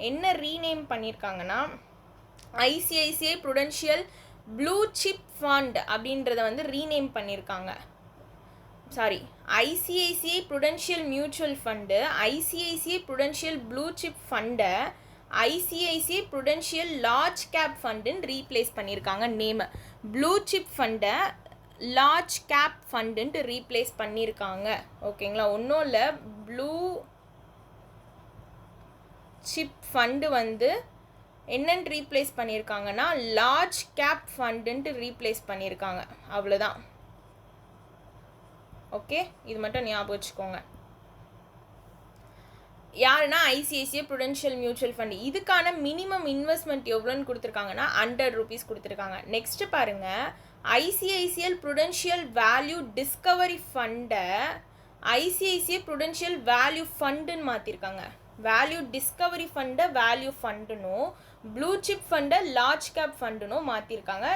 என்ன ரீநேம் பண்ணியிருக்காங்கன்னா ICICI prudential blue chip fund அப்படின்றத வந்து ரீநேம் பண்ணியிருக்காங்க. ICICI prudential mutual fund ICICI prudential blue chip ஃபண்டை ஐசிஐசிஐ ப்ருடென்ஷியல் லார்ஜ் கேப் ஃபண்டுன்னு ரீப்ளேஸ் பண்ணியிருக்காங்க. நேமு ப்ளூ சிப் ஃபண்டை லார்ஜ் கேப் ஃபண்டுன்ட்டு ரீப்ளேஸ் பண்ணியிருக்காங்க. ஓகேங்களா? ஒன்றும் இல்லை, ப்ளூ சிப் ஃபண்டு வந்து என்னென்னு ரீப்ளேஸ் பண்ணியிருக்காங்கன்னா லார்ஜ் கேப் ஃபண்டுன்ட்டு ரீப்ளேஸ் பண்ணியிருக்காங்க. அவ்வளோதான். ஓகே, இது மட்டும் ஞாபகம் வச்சுக்கோங்க. யாருன்னா ஐசிஐசிஐ ப்ருடென்ஷியல் மியூச்சுவல் ஃபண்ட். இதுக்கான மினிமம் இன்வெஸ்ட்மெண்ட் எவ்வளோன்னு கொடுத்துருக்காங்கன்னா 100 rupees கொடுத்துருக்காங்க. நெக்ஸ்ட்டு பாருங்கள், ஐசிஐசிஎல் ப்ருடென்ஷியல் வேல்யூ டிஸ்கவரி ஃபண்டை ஐசிஐசிஐ ப்ருடென்ஷியல் வேல்யூ ஃபண்டுன்னு மாற்றிருக்காங்க. வேல்யூ டிஸ்கவரி ஃபண்டை வேல்யூ ஃபண்டுனும் ப்ளூ சிப் ஃபண்டை லார்ஜ் கேப் ஃபண்டுனும் மாற்றிருக்காங்க.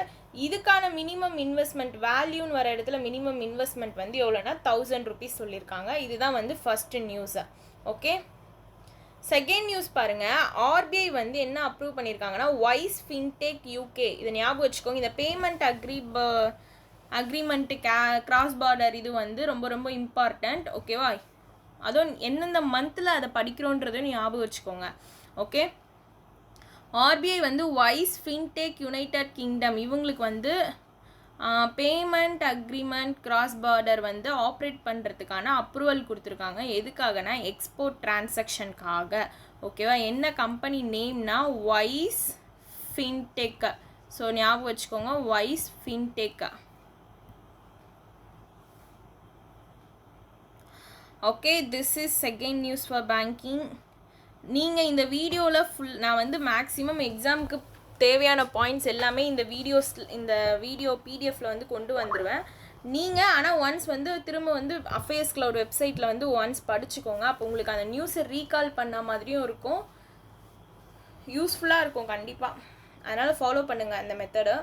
இதுக்கான மினிமம் இன்வெஸ்ட்மெண்ட் வேல்யூன்னு வர இடத்துல மினிமம் இன்வெஸ்ட்மெண்ட் வந்து எவ்வளோன்னா 1000 rupees சொல்லியிருக்காங்க. இதுதான் வந்து first news. Okay, second news பாருங்கள். ஆர்பிஐ வந்து என்ன அப்ரூவ் பண்ணியிருக்காங்கன்னா வைஸ் ஃபின்டெக் யூகே. இதை ஞாபகம் வச்சுக்கோங்க. இந்த பேமெண்ட் அக்ரிமெண்ட்டு கிராஸ் பார்டர் இது வந்து ரொம்ப ரொம்ப இம்பார்ட்டண்ட். ஓகேவா? அதுவும் எந்தெந்த மந்தில் அதை படிக்கிறோன்றதையும் ஞாபகம் வச்சுக்கோங்க. ஓகே, ஆர்பிஐ வந்து வைஸ் ஃபின்டெக் யுனைடெட் கிங்டம் இவங்களுக்கு வந்து பேமெண்ட் அக்ரிமெண்ட் கிராஸ் பார்டர் வந்து ஆப்ரேட் பண்ணுறதுக்கான அப்ரூவல் கொடுத்துருக்காங்க. எதுக்காகனா எக்ஸ்போர்ட் டிரான்சாக்ஷனுக்காக. ஓகேவா? என்ன கம்பெனி நேம்னா வைஸ் ஃபின்டெக். ஸோ ஞாபகம் வச்சுக்கோங்க, Wise fintech. Okay, this is second news for banking. நீங்கள் இந்த வீடியோவில் நான் வந்து மேக்ஸிமம் எக்ஸாமுக்கு தேவையான பாயிண்ட்ஸ் எல்லாமே இந்த வீடியோ பிடிஎஃப்ல வந்து கொண்டு வந்துடுவேன். நீங்கள் ஆனால் ஒன்ஸ் வந்து திரும்ப வந்து அஃபேர்ஸ் கிளவுட் வெப்சைட்டில் வந்து ஒன்ஸ் படிச்சுக்கோங்க. அப்போ உங்களுக்கு அந்த நியூஸை ரீகால் பண்ண மாதிரியும் இருக்கும், யூஸ்ஃபுல்லாக இருக்கும் கண்டிப்பாக. அதனால் ஃபாலோ பண்ணுங்கள் அந்த மெத்தடை.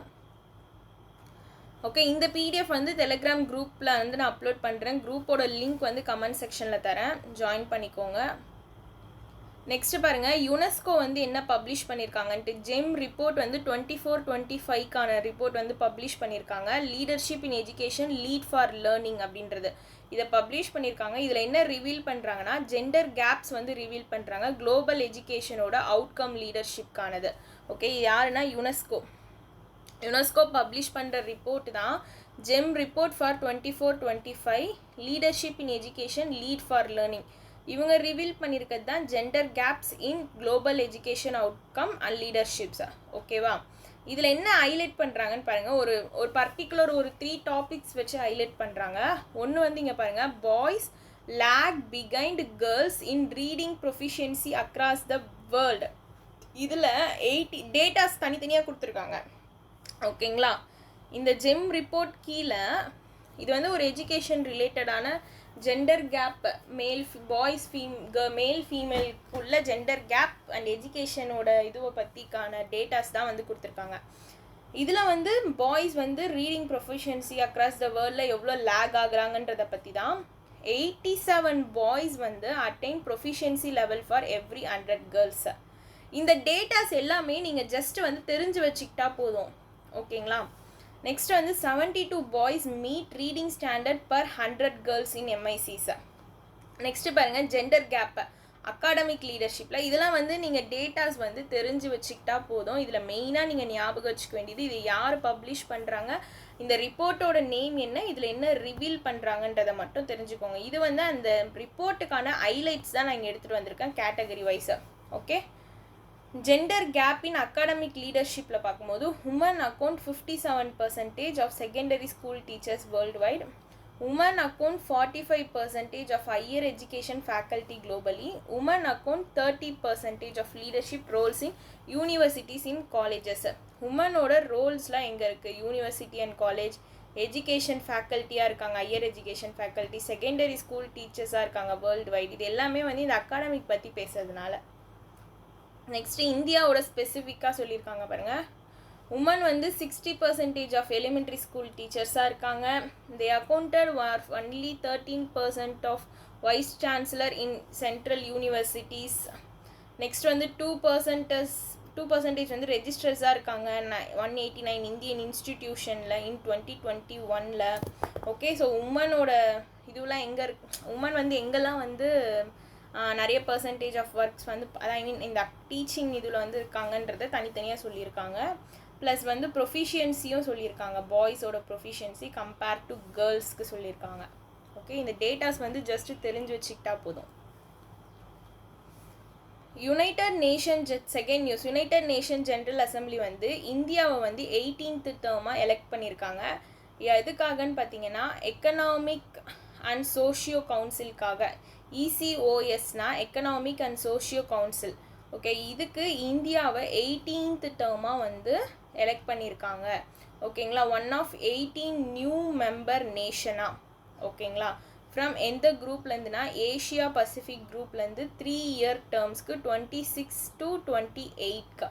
ஓகே, இந்த பிடிஎஃப் வந்து டெலிகிராம் குரூப்பில் வந்து நான் அப்லோட் பண்ணுறேன். குரூப்போட லிங்க் வந்து கமெண்ட் செக்ஷனில் தரேன், ஜாயின் பண்ணிக்கோங்க. நெக்ஸ்ட்டு பாருங்கள், யுனெஸ்கோ வந்து என்ன பப்ளிஷ் பண்ணியிருக்காங்கன்ட்டு ஜெம் ரிப்போர்ட் வந்து 24-25க்கான ரிப்போர்ட் வந்து பப்ளிஷ் பண்ணியிருக்காங்க. Leadership in education lead for learning அப்படின்றது இதை பப்ளிஷ் பண்ணியிருக்காங்க. இதில் என்ன ரிவீல் பண்ணுறாங்கன்னா ஜெண்டர் கேப்ஸ் வந்து ரிவீல் பண்ணுறாங்க. குளோபல் எஜுகேஷனோட அவுட்கம் லீடர்ஷிப்கானது. ஓகே, யாருன்னா யுனெஸ்கோ பப்ளிஷ் பண்ணுற ரிப்போர்ட் தான் GEM report for 24-25 leadership in education lead for learning. இவங்க ரிவீல் பண்ணியிருக்கிறது தான் gender gaps in global education outcome and leaderships. ஓகேவா? இதில் என்ன ஹைலைட் பண்ணுறாங்கன்னு பாருங்கள். ஒரு பர்டிகுலர் 3 டாபிக்ஸ் வச்சு ஹைலைட் பண்ணுறாங்க. ஒன்று வந்து இங்கே பாருங்கள், boys lag behind girls in reading proficiency across the world. இதில் 80 டேட்டாஸ் தனித்தனியாக கொடுத்துருக்காங்க. ஓகேங்களா? இந்த ஜெம் ரிப்போர்ட் கீழே இது வந்து ஒரு எஜுகேஷன் ரிலேட்டடான ஜெண்டர் கேப் மேல் ஃபீமேலுக்குள்ள ஜெண்டர் கேப் அண்ட் எஜுகேஷனோட இதுவை பற்றிக்கான டேட்டாஸ் தான் வந்து கொடுத்துருக்காங்க. இதில் வந்து பாய்ஸ் வந்து ரீடிங் ப்ரொஃபிஷியன்சி அக்ராஸ் த வேர்ல்டில் எவ்வளோ லேக் ஆகுறாங்கன்றதை பற்றி தான். 87 பாய்ஸ் வந்து attain proficiency level for every 100 girls. இந்த டேட்டாஸ் எல்லாமே நீங்கள் ஜஸ்ட் வந்து தெரிஞ்சு வச்சுக்கிட்டா போதும். ஓகேங்களா? நெக்ஸ்ட் வந்து 72 boys meet reading standard per 100 girls in MICs. Next பாருங்க ஜெண்டர் கேப் அகாடமிக் லீடர்ஷிப்பில். இதெல்லாம் வந்து நீங்கள் டேட்டாஸ் வந்து தெரிஞ்சு வச்சுக்கிட்டா போதும். இதில் மெயினாக நீங்கள் ஞாபகம் வச்சுக்க வேண்டியது இது யார் பப்ளிஷ் பண்ணுறாங்க, இந்த ரிப்போர்ட்டோட நேம் என்ன, இதில் என்ன ரிவீல் பண்ணுறாங்கன்றதை மட்டும் தெரிஞ்சுக்கோங்க. இது வந்து அந்த ரிப்போர்ட்டுக்கான ஹைலைட்ஸ் தான் நான் இங்கே எடுத்துகிட்டு வந்திருக்கேன் கேட்டகரி வைஸாக. Okay, gender gap in academic லீடர்ஷிப்பில் பார்க்கும்போது women account 57% of secondary school teachers worldwide. Women account 45% of higher education faculty globally. Women account 30% of leadership roles in universities and colleges. Women ஓட ரோல்ஸ்லாம் எங்கே இருக்குது? University and college, education ஃபேக்கல்ட்டியாக இருக்காங்க, higher education faculty, secondary school டீச்சர்ஸாக இருக்காங்க world white. இது எல்லாமே வந்து இந்த அகாடமிக் பற்றி பேசுறதுனால. நெக்ஸ்ட்டு இந்தியாவோட ஸ்பெசிஃபிக்காக சொல்லியிருக்காங்க பாருங்கள். உமன் வந்து 60% ஆஃப் எலிமெண்ட்ரி ஸ்கூல் டீச்சர்ஸாக இருக்காங்க. They accounted for only 13% of vice chancellor in central universities. Next வந்து 2% வந்து ரெஜிஸ்டர்ஸாக இருக்காங்க 189 இந்தியன் இன்ஸ்டிடியூஷனில் இன் 2021. ஓகே, ஸோ உமனோட இதுவெலாம் எங்கே இருக்கு, உமன் வந்து எங்கெல்லாம் வந்து நிறைய பர்சன்டேஜ் ஆஃப் ஒர்க்ஸ் வந்து ஐ மீன் இந்த டீச்சிங் இதில் வந்து இருக்காங்கன்றதை தனித்தனியாக சொல்லியிருக்காங்க. ப்ளஸ் வந்து ப்ரொஃபிஷியன்சியும் சொல்லியிருக்காங்க, பாய்ஸோட ப்ரொஃபிஷியன்சி கம்பேர் டு கேர்ள்ஸ்க்கு சொல்லியிருக்காங்க. ஓகே, இந்த டேட்டாஸ் வந்து ஜஸ்ட்டு தெரிஞ்சு வச்சுக்கிட்டா போதும். United Nation second news. United Nation general assembly வந்து இந்தியாவை வந்து 18th டேர்மாக எலெக்ட் பண்ணியிருக்காங்க. எதுக்காகன்னு பார்த்தீங்கன்னா எக்கனாமிக் அண்ட் சோஷியோ கவுன்சிலுக்காக. ECOSனா economic and socio council. Okay, இதுக்கு இந்தியாவை 18th டேர்மாக வந்து எலெக்ட் பண்ணியிருக்காங்க. ஓகேங்களா, ஒன் ஆஃப் 18 நியூ மெம்பர் நேஷனாக. ஓகேங்களா, ஃப்ரம் எந்த குரூப்லேருந்துனா ஏஷியா பசிஃபிக் குரூப்லேருந்து 3 இயர் டேர்ம்ஸ்க்கு 26 to 28.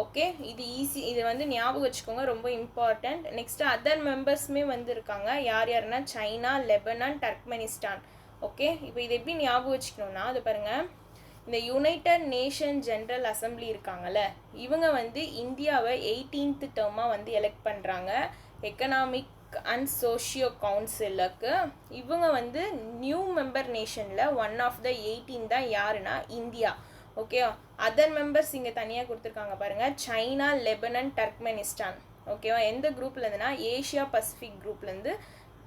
ஓகே, இது ஈஸி, இது வந்து ஞாபகம் வச்சுக்கோங்க, ரொம்ப இம்பார்ட்டண்ட். நெக்ஸ்ட்டு அதர் மெம்பர்ஸுமே வந்து இருக்காங்க. யார் யாருன்னா சைனா, லெபனான், டர்க்மெனிஸ்தான். ஓகே, இப்போ இது எப்படி ஞாபகம் வச்சுக்கணுன்னா அது பாருங்கள், இந்த யுனைடெட் நேஷன் ஜென்ரல் அசம்பிளி இருக்காங்கல்ல, இவங்க வந்து இந்தியாவை 18th டேர்மாக வந்து எலெக்ட் பண்ணுறாங்க எக்கனாமிக் அண்ட் சோஷியோ கவுன்சிலுக்கு. இவங்க வந்து நியூ மெம்பர் நேஷனில் ஒன் ஆஃப் த 18 தான் யாருன்னா இந்தியா. ஓகே, அதர் மெம்பர்ஸ் இங்கே தனியாக கொடுத்துருக்காங்க பாருங்கள், சைனா, லெபனான், டர்க்மெனிஸ்தான். ஓகேவா, எந்த குரூப்லேருந்துனா ஏஷியா பசிஃபிக் குரூப்லேருந்து.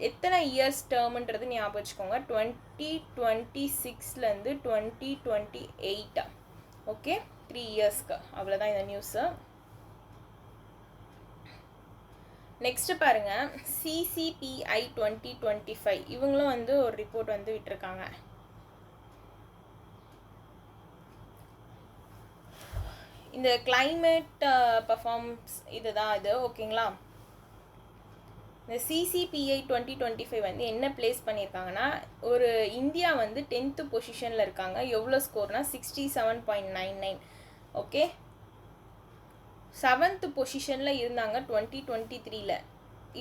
எத்தனை இயர்ஸ் டேர்முன்றது ஞாபகம் வச்சுக்கோங்க, 2026லேருந்து 2028. ஓகே, 3 இயர்ஸ்க்கு. அவ்வளோதான் இந்த நியூஸு. நெக்ஸ்ட்டு பாருங்கள், CCPI 2025 இவங்களும் வந்து ஒரு ரிப்போர்ட் வந்து விட்டுருக்காங்க. இந்த கிளைமேட் பர்ஃபார்மன்ஸ் இதுதான் இது. ஓகேங்களா, இந்த CCPI 2025 வந்து என்ன பிளேஸ் பண்ணியிருக்காங்கன்னா, ஒரு இந்தியா வந்து 10th பொசிஷனில் இருக்காங்க. எவ்வளோ ஸ்கோர்னால் 67.99. ஓகே, 7th பொசிஷனில் இருந்தாங்க 2023.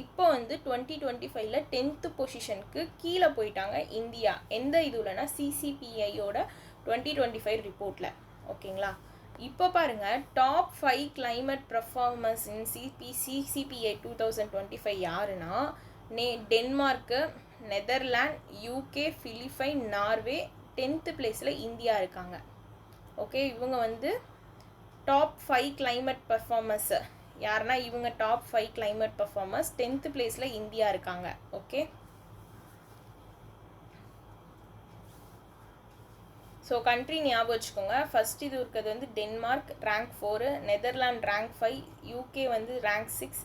இப்போ வந்து 2025 10th பொசிஷனுக்கு கீழே போயிட்டாங்க இந்தியா. எந்த இதுலனா CCPIயோட 2025 ரிப்போர்ட்டில். ஓகேங்களா, இப்போ பாருங்கள், டாப் 5 கிளைமேட் பர்ஃபார்மன்ஸ் இன் CCPI 2025 யாருன்னா Denmark, Netherland, UK, Philippine, Norway. 10th பிளேஸில் இந்தியா இருக்காங்க. ஓகே, இவங்க வந்து டாப் 5 கிளைமேட் பர்ஃபார்மன்ஸ் யாருன்னா இவங்க டாப் 5 கிளைமேட் பர்ஃபார்மன்ஸ் 10th பிளேஸில் இந்தியா இருக்காங்க. ஓகே, ஸோ கண்ட்ரி ஞாபகம் வச்சுக்கோங்க. ஃபஸ்ட் இது இருக்கிறது வந்து Denmark rank 4, Netherland rank 5, UK வந்து ரேங்க் 6,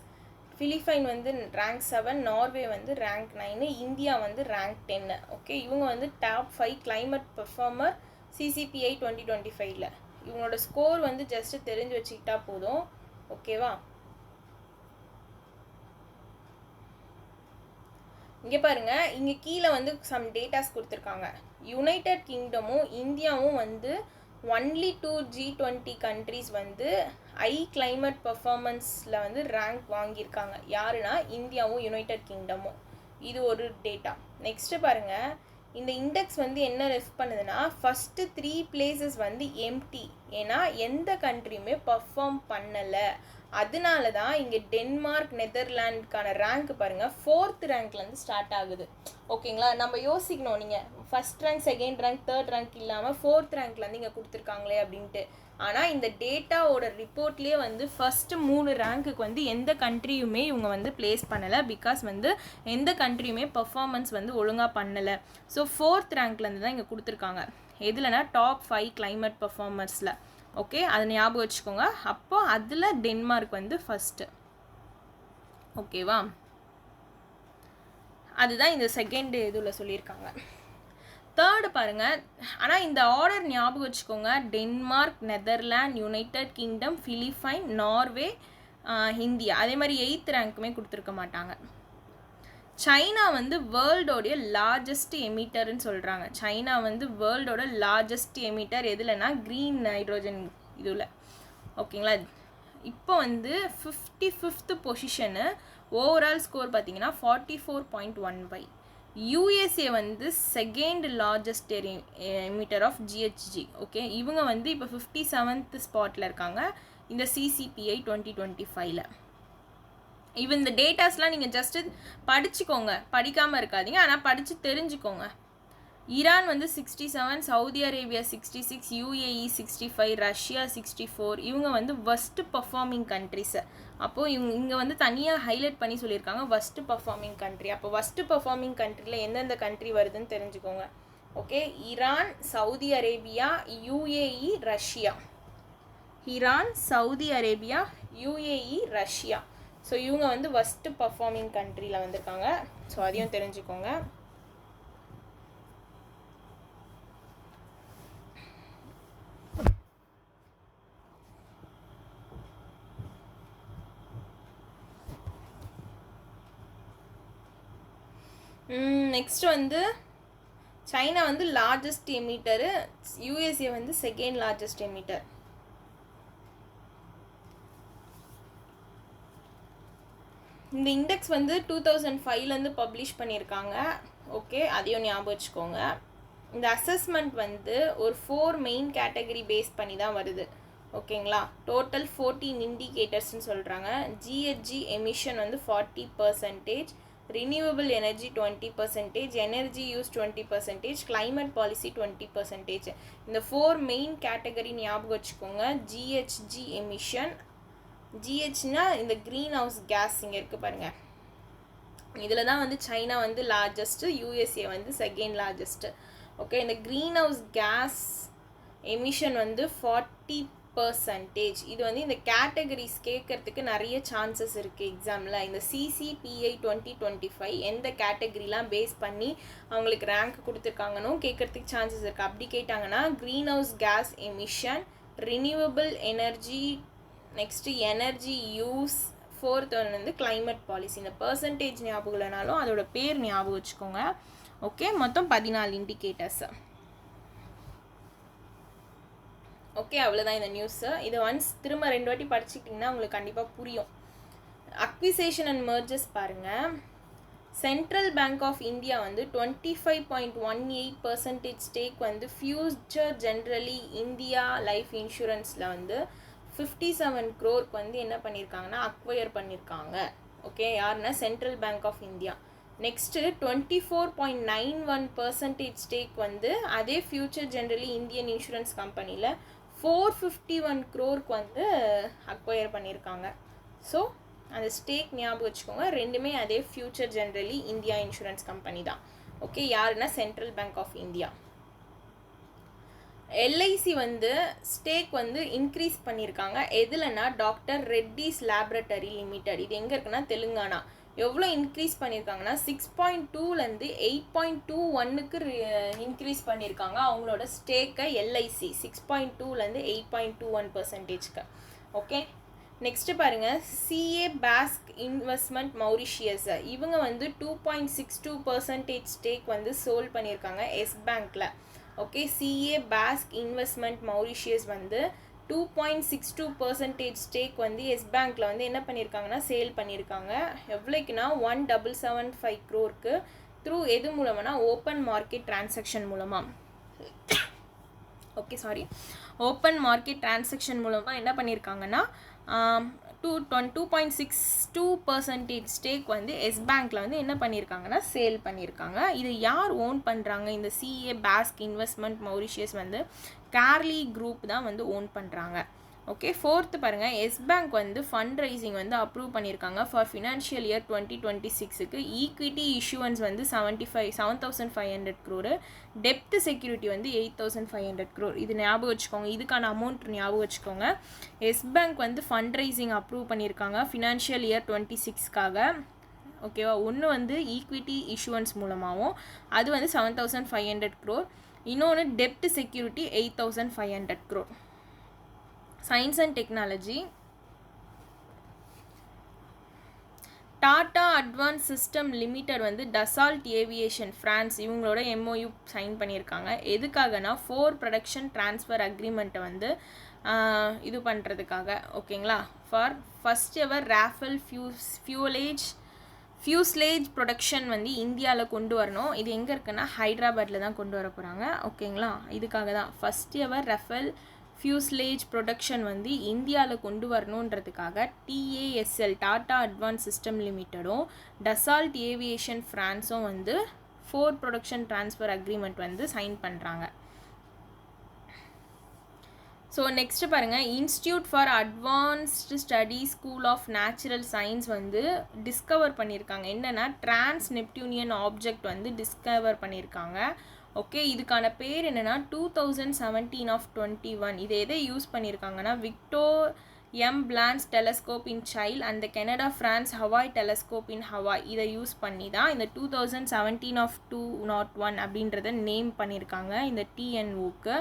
பிலிப்பைன் வந்து ரேங்க் 7, நார்வே வந்து ரேங்க் 9, இந்தியா வந்து ரேங்க் 10. ஓகே, இவங்க வந்து டாப் 5 கிளைமேட் பர்ஃபார்மர் CCPI 2025. இவங்களோட ஸ்கோர் வந்து ஜஸ்ட்டு தெரிஞ்சு வச்சுக்கிட்டா போதும். ஓகேவா, இங்கே பாருங்கள், இங்கே கீழே வந்து சம் டேட்டாஸ் கொடுத்துருக்காங்க. யுனைடெட் கிங்டமும் இந்தியாவும் வந்து ஒன்லி 2 G20 கண்ட்ரிஸ் வந்து கிளைமேட் பர்ஃபார்மன்ஸில் வந்து ரேங்க் வாங்கியிருக்காங்க. யாருன்னா இந்தியாவும் யுனைடெட் கிங்டமும். இது ஒரு டேட்டா. நெக்ஸ்ட்டு பாருங்கள், இந்த இண்டெக்ஸ் வந்து என்ன ரெஃப் பண்ணுதுன்னா, ஃபஸ்ட்டு 3 பிளேசஸ் வந்து எம்டி. ஏன்னா எந்த கண்ட்ரியுமே பர்ஃபார்ம் பண்ணலை அதனால தான் இங்கே டென்மார்க் நெதர்லாண்டுக்கான ரேங்க் பாருங்கள் 4th ரேங்க்லேருந்து ஸ்டார்ட் ஆகுது. ஓகேங்களா, நம்ம யோசிக்கணும், நீங்கள் first rank, second rank, third rank இல்லாமல் 4th ரேங்க்லேருந்து இங்கே கொடுத்துருக்காங்களே அப்படின்ட்டு. ஆனால் இந்த டேட்டாவோட ரிப்போர்ட்லேயே வந்து ஃபஸ்ட்டு 3 ரேங்க்குக்கு வந்து எந்த கண்ட்ரியுமே இவங்க வந்து ப்ளேஸ் பண்ணலை. பிகாஸ் வந்து எந்த கண்ட்ரியுமே பர்ஃபார்மன்ஸ் வந்து ஒழுங்காக பண்ணலை. ஸோ 4th ரேங்க்லேருந்து தான் இங்கே கொடுத்துருக்காங்க. எதுலனா டாப் 5 கிளைமேட் பர்ஃபார்மர்ஸில். ஓகே, அதை ஞாபகம் வச்சுக்கோங்க. அப்போ அதில் டென்மார்க் வந்து ஃபஸ்ட்டு. ஓகேவா, அதுதான் இந்த செகண்ட் இதில் சொல்லியிருக்காங்க. தேர்டு பாருங்கள், ஆனால் இந்த ஆர்டர் ஞாபகம் வச்சுக்கோங்க. Denmark, Netherland, United kingdom, Philippine, Norway, India. அதே மாதிரி 8th ரேங்க்குமே கொடுத்துருக்க மாட்டாங்க. சைனா வந்து வேர்ல்டோடைய லார்ஜஸ்ட் எமிட்டர்னு சொல்கிறாங்க. சைனா வந்து வேர்ல்டோட லார்ஜஸ்ட் எமிட்டர் எதுலனா க்ரீன் ஹைட்ரோஜன் இதில். ஓகேங்களா, இப்போ வந்து 55th பொசிஷனு. ஓவரால் ஸ்கோர் பார்த்தீங்கன்னா 44.15. யூஎஸ்ஏ வந்து second largest emitter of GHG. Okay, இவங்க வந்து இப்போ 57th ஸ்பாட்டில் இருக்காங்க இந்த CCPI 2025ல். ஈவன் இந்த டேட்டாஸ்லாம் நீங்கள் ஜஸ்ட்டு படிச்சுக்கோங்க, படிக்காமல் இருக்காதீங்க, ஆனால் படித்து தெரிஞ்சுக்கோங்க. ஈரான் வந்து 67, சவுதி அரேபியா 66, UAE 65, ரஷ்யா 64. இவங்க வந்து வஸ்ட் பர்ஃபார்மிங் கண்ட்ரிஸை. அப்போது இங்கே வந்து தனியாக ஹைலைட் பண்ணி சொல்லியிருக்காங்க வஸ்ட் பர்ஃபார்மிங் கண்ட்ரி. அப்போ வஸ்ட் பர்ஃபார்மிங் கண்ட்ரியில் எந்தெந்த கண்ட்ரி வருதுன்னு தெரிஞ்சுக்கோங்க. Okay, Iran, Saudi Arabia, UAE, Russia. Iran, Saudi Arabia, UAE, Russia. So இவங்க வந்து வஸ்ட் பர்ஃபார்மிங் கண்ட்ரியில் வந்திருக்காங்க. ஸோ அதையும் தெரிஞ்சுக்கோங்க. நெக்ஸ்ட் வந்து சைனா வந்து லார்ஜஸ்ட் எமிட்டரு, யூஎஸ்ஏ வந்து செகண்ட் லார்ஜஸ்ட் எமிட்டர். இந்த இண்டெக்ஸ் வந்து 2005லேருந்து பப்ளிஷ் பண்ணியிருக்காங்க. ஓகே, அதையும் ஞாபகம் வச்சுக்கோங்க. இந்த அசஸ்மெண்ட் வந்து ஒரு 4 மெயின் கேட்டகரி பேஸ் பண்ணி தான் வருது. ஓகேங்களா, டோட்டல் 14 இண்டிகேட்டர்ஸ்னு சொல்கிறாங்க. ஜிஹெச்ஜி எமிஷன் வந்து 40%, renewable energy 20%, energy use 20%, climate policy 20%. இந்த 4 மெயின் கேட்டகரி ஞாபகம் வச்சுக்கோங்க. ஜிஹெச்ஜி எமிஷன், ஜிஹெச்னா இந்த க்ரீன் ஹவுஸ் கேஸ் இங்கே இருக்குது பாருங்கள். இதில் தான் வந்து சைனா வந்து லார்ஜஸ்ட்டு, யூஎஸ்ஏ வந்து செகண்ட் லார்ஜஸ்ட்டு. ஓகே, இந்த க்ரீன் ஹவுஸ் கேஸ் எமிஷன் வந்து 40%. இது வந்து இந்த கேட்டகரிஸ் கேட்கறதுக்கு நிறைய சான்சஸ் இருக்குது எக்ஸாமில். இந்த CCPI 2025 எந்த கேட்டகரிலாம் பேஸ் பண்ணி அவங்களுக்கு ரேங்க் கொடுத்துருக்காங்கன்னு கேட்கறதுக்கு சான்சஸ் இருக்குது. அப்படி கேட்டாங்கன்னா green house case emission, renewable energy, next energy use, 4th வந்து கிளைமேட் பாலிசி. இந்த பர்சன்டேஜ் ஞாபகம் இல்லைனாலும் அதோட பேர் ஞாபகம் வச்சுக்கோங்க. ஓகே, மொத்தம் 14 இண்டிகேட்டர்ஸ். ஓகே, அவ்வளோதான் இந்த நியூஸு. இதை ஒன்ஸ் திரும்ப 2 வாட்டி படிச்சுக்கிட்டிங்கன்னா உங்களுக்கு கண்டிப்பாக புரியும். அக்விசேஷன் அண்ட் மர்ஜஸ் பாருங்கள். சென்ட்ரல் பேங்க் ஆஃப் இந்தியா வந்து 25.18% ஸ்டேக் வந்து ஃபியூச்சர் ஜென்ரலி இந்தியா லைஃப் இன்சூரன்ஸில் வந்து 57 crore வந்து என்ன பண்ணியிருக்காங்கன்னா அக்வயர் பண்ணியிருக்காங்க. ஓகே, யாருன்னா Central Bank of India. Next 24.91% stake வந்து அதே ஃபியூச்சர் ஜென்ரலி இந்தியன் இன்சூரன்ஸ் கம்பெனியில் 451 crore வந்து அக்வயர் பண்ணியிருக்காங்க. ஸோ அந்த ஸ்டேக் ஞாபகம் வச்சுக்கோங்க. ரெண்டுமே அதே Future Generali India insurance company தான். ஓகே, யாருன்னா Central Bank of India. LIC வந்து ஸ்டேக் வந்து இன்க்ரீஸ் பண்ணியிருக்காங்க. எதுலன்னா டாக்டர் ரெட்டிஸ் லேபரட்டரி லிமிடெட். இது எங்கே இருக்குன்னா தெலுங்கானா. எவ்வளோ இன்க்ரீஸ் பண்ணியிருக்காங்கன்னா 6.2லேருந்து 8.21க்கு இன்க்ரீஸ் பண்ணியிருக்காங்க அவங்களோட ஸ்டேக்கை. எல்ஐசி 6.2லேருந்து 8.21%. ஓகே, நெக்ஸ்ட்டு பாருங்கள். CA Basque investment Mauritius. இவங்க வந்து 2.62% ஸ்டேக் வந்து சோல்ட் பண்ணியிருக்காங்க எஸ் பேங்க்கில். Okay, CA Basque investment Mauritius வந்து 2.62% ஸ்டேக் வந்து எஸ் பேங்க்கில் வந்து என்ன பண்ணியிருக்காங்கன்னா சேல் பண்ணியிருக்காங்க. எவ்வளோக்குன்னா 1775 crore த்ரூ எது மூலமானா ஓப்பன் மார்க்கெட் டிரான்சாக்ஷன் மூலமாக. Okay, sorry, open market transaction மூலமாக என்ன பண்ணியிருக்காங்கன்னா 2.62% ஸ்டேக் வந்து எஸ் பேங்க்கில் வந்து என்ன பண்ணியிருக்காங்கன்னா சேல் பண்ணியிருக்காங்க. இது யார் ஓன் பண்ணுறாங்க? இந்த சிஏ பாஸ்க் இன்வெஸ்ட்மெண்ட் மௌரிஷியஸ் வந்து கேர்லி குரூப் தான் வந்து ஓன் பண்ணுறாங்க. ஓகே, ஃபோர்த்து பாருங்கள், எஸ் பேங்க் வந்து ஃபண்ட் ரைசிங் வந்து அப்ரூவ் பண்ணியிருக்காங்க ஃபார் ஃபினான்ஷியல் இயர் 2026க்கு. ஈக்விட்டி இஷ்யூவன்ஸ் வந்து 7,500 crore, டெப்த் செக்யூரிட்டி வந்து 8,500 crore. இது ஞாபகம் வச்சுக்கோங்க, இதுக்கான அமௌண்ட் ஞாபகம் வச்சுக்கோங்க. எஸ் பேங்க் வந்து ஃபண்ட் ரைசிங் அப்ரூவ் பண்ணியிருக்காங்க ஃபினான்ஷியல் இயர் 26க்காக. ஓகேவா? ஒன்று வந்து ஈக்விட்டி இஷ்யூவன்ஸ் மூலமாகவும், அது வந்து 7,500 crore. இன்னொன்று depth security 8,500 crore. Science and technology, Tata advance system limited வந்து டசால்ட் ஏவியேஷன் ஃப்ரான்ஸ் இவங்களோட எம்ஓயு சைன் பண்ணியிருக்காங்க. எதுக்காகனா 4 ப்ரொடக்ஷன் ட்ரான்ஸ்ஃபர் அக்ரிமெண்ட்டை வந்து இது பண்ணுறதுக்காக. ஓகேங்களா? ஃபார் ஃபஸ்ட் எவர் ராஃபல் ஃபியூஸ்லேஜ் ப்ரொடக்ஷன் வந்து இந்தியாவில் கொண்டு வரணும். இது எங்கே இருக்குன்னா ஹைதராபாத்தில் தான் கொண்டு வர போகிறாங்க. ஓகேங்களா? இதுக்காக தான் first ever Rafale fuselage production வந்து இந்தியாவில் கொண்டு வரணுன்றதுக்காக TASL டாடா அட்வான்ஸ் சிஸ்டம் லிமிட்டடும் டசால்ட் ஏவியேஷன் ஃப்ரான்ஸும் வந்து 4 ப்ரொடக்ஷன் ட்ரான்ஸ்ஃபர் அக்ரிமெண்ட் வந்து சைன் பண்ணுறாங்க. ஸோ நெக்ஸ்ட்டு பாருங்கள், institute for advanced study school of natural science வந்து டிஸ்கவர் பண்ணியிருக்காங்க. என்னென்னா டிரான்ஸ் நெப்டியூனியன் ஆப்ஜெக்ட் வந்து டிஸ்கவர் பண்ணியிருக்காங்க. ஓகே, இதுக்கான பேர் என்னென்னா 2017/21. இது எதை யூஸ் பண்ணியிருக்காங்கன்னா Victor M Blanco telescope in Chile and the Canada France Hawaii telescope in Hawaii இதை யூஸ் பண்ணி தான் இந்த 2017/201 அப்படின்றத நேம் பண்ணியிருக்காங்க இந்த TNOக்கு.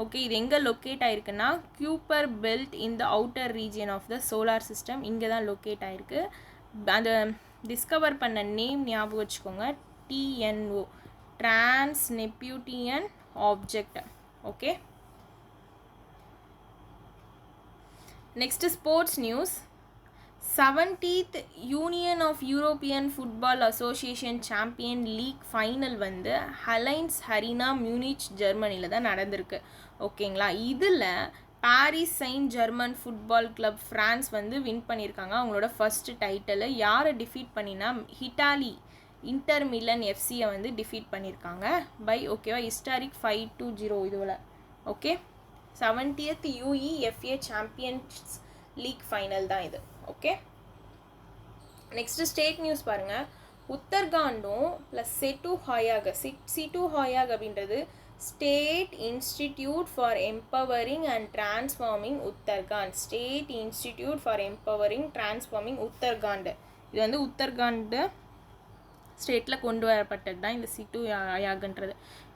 ஓகே, இது எங்கே லொக்கேட் ஆகிருக்குன்னா Kuiper belt in the outer region of the solar system, இங்கே தான் லொக்கேட் ஆகிருக்கு. அந்த டிஸ்கவர் பண்ண நேம் ஞாபகம் வச்சுக்கோங்க, TNO trans Neptunian object. Okay, next sports news. 70th union of European football association champion league final வந்து Allianz arena Munich ஜெர்மனியில் தான் நடந்திருக்கு. ஓகேங்களா? இதில் Paris Saint Germain football club France வந்து வின் பண்ணியிருக்காங்க அவங்களோட ஃபர்ஸ்ட் டைட்டில். யாரை டிஃபீட் பண்ணினா இட்டாலி இன்டர் மிலன் எஃப்சியை வந்து டிஃபீட் பண்ணியிருக்காங்க பை ஓகேவா ஹிஸ்டாரிக் 5-0 இதுவில். Okay, 70th UEFA champions league final தான் இது. ஓகே, நெக்ஸ்ட் ஸ்டேட் நியூஸ் பாருங்கள். உத்தர்காண்டும் ப்ளஸ் செட்டு ஹாயாக் அப்படின்றது state institute for empowering and transforming Uttarakhand. State institute for empowering transforming Uttarakhand. இது வந்து உத்தர்காண்ட் ஸ்டேட்டில் கொண்டு வரப்பட்டது தான் இந்த சிட்டு ஹயாக்ன்றது.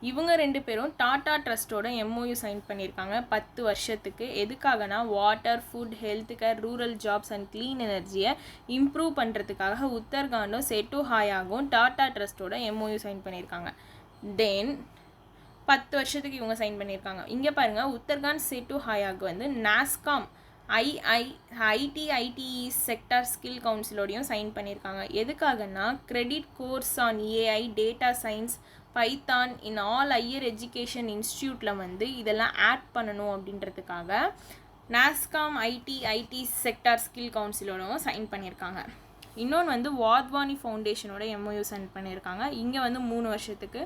இவங்க 2 பேரும் டாடா ட்ரஸ்ட்டோட MOU சைன் பண்ணியிருக்காங்க 10 வருஷத்துக்கு. எதுக்காகனா water, food, health care, rural jobs and clean எனர்ஜியை இம்ப்ரூவ் பண்ணுறதுக்காக உத்தர்காண்டும் செட்டு ஹயாகும் டாடா ட்ரஸ்ட்டோட MOU சைன் பண்ணியிருக்காங்க. தென் 10 வருஷத்துக்கு இவங்க சைன் பண்ணியிருக்காங்க. இங்கே பாருங்கள், உத்தர்காண்ட் செட்டு ஹயாக் வந்து நாஸ்காம் ITE செக்டார் ஸ்கில் கவுன்சிலோடையும் சைன் பண்ணியிருக்காங்க. எதுக்காகனா credit course on AI, data science, python in all higher education இன்ஸ்டியூட்டில் வந்து இதெல்லாம் ஆட் பண்ணணும் அப்படின்றதுக்காக நாஸ்காம் ITE செக்டார் ஸ்கில் கவுன்சிலோடவும் சைன் பண்ணியிருக்காங்க. இன்னொன்று வந்து வாத்வானி ஃபவுண்டேஷனோட MOU சைன் பண்ணியிருக்காங்க. இங்கே வந்து 3 வருஷத்துக்கு.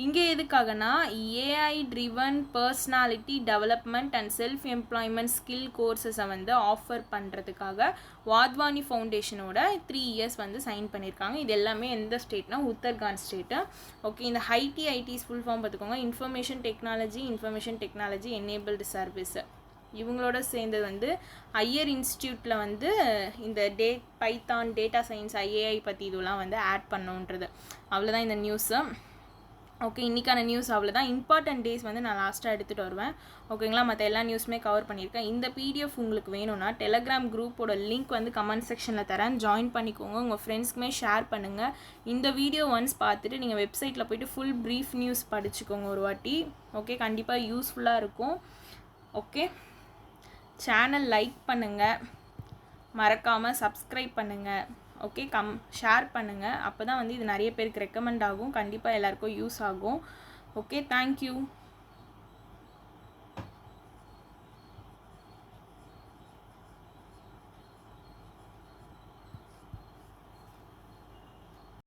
இங்கே எதுக்காகனா AI driven personality development and self employment skill கோர்ஸஸை வந்து ஆஃபர் பண்ணுறதுக்காக வாத்வானி ஃபவுண்டேஷனோட 3 இயர்ஸ் வந்து சைன் பண்ணியிருக்காங்க. இது எல்லாமே எந்த ஸ்டேட்னா உத்தர்காண்ட் ஸ்டேட்டு. ஓகே, இந்த ITITஸ் ஃபுல் ஃபார்ம் பார்த்துக்கோங்க, இன்ஃபர்மேஷன் டெக்னாலஜி எனேபிள்டு சர்வீஸ். இவங்களோட சேர்ந்தது வந்து ஹையர் இன்ஸ்டியூட்டில் வந்து இந்த பைத்தான், டேட்டா சயின்ஸ், AI பற்றி இதெல்லாம் வந்து ஆட் பண்ணோன்றது. அவ்வளோதான் இந்த நியூஸு. ஓகே, இன்றைக்கான நியூஸ் அவ்வளோதான். இம்பார்ட்டன்ட் டேஸ் வந்து நான் லாஸ்ட்டாக எடுத்துகிட்டு வருவேன். ஓகேங்களா? மற்ற எல்லா நியூஸுமே கவர் பண்ணியிருக்கேன். இந்த PDF உங்களுக்கு வேணும்னா டெலகிராம் குரூப்போட லிங்க் வந்து கமெண்ட் செக்ஷனில் தரேன், ஜாயின் பண்ணிக்கோங்க. உங்கள் ஃப்ரெண்ட்ஸ்க்குமே ஷேர் பண்ணுங்கள். இந்த வீடியோ ஒன்ஸ் பார்த்துட்டு நீங்கள் வெப்சைட்டில் போய்ட்டு ஃபுல் ப்ரீஃப் நியூஸ் படிச்சுக்கோங்க ஒரு வாட்டி. ஓகே, கண்டிப்பாக யூஸ்ஃபுல்லாக இருக்கும். ஓகே, சேனல் லைக் பண்ணுங்கள், மறக்காமல் சப்ஸ்கிரைப் பண்ணுங்கள். ஓகே, ஷேர் பண்ணுங்கள். அப்போ தான் வந்து இது நிறைய பேருக்கு ரெக்கமெண்ட் ஆகும், கண்டிப்பாக எல்லாருக்கும் யூஸ் ஆகும். Okay, thank you.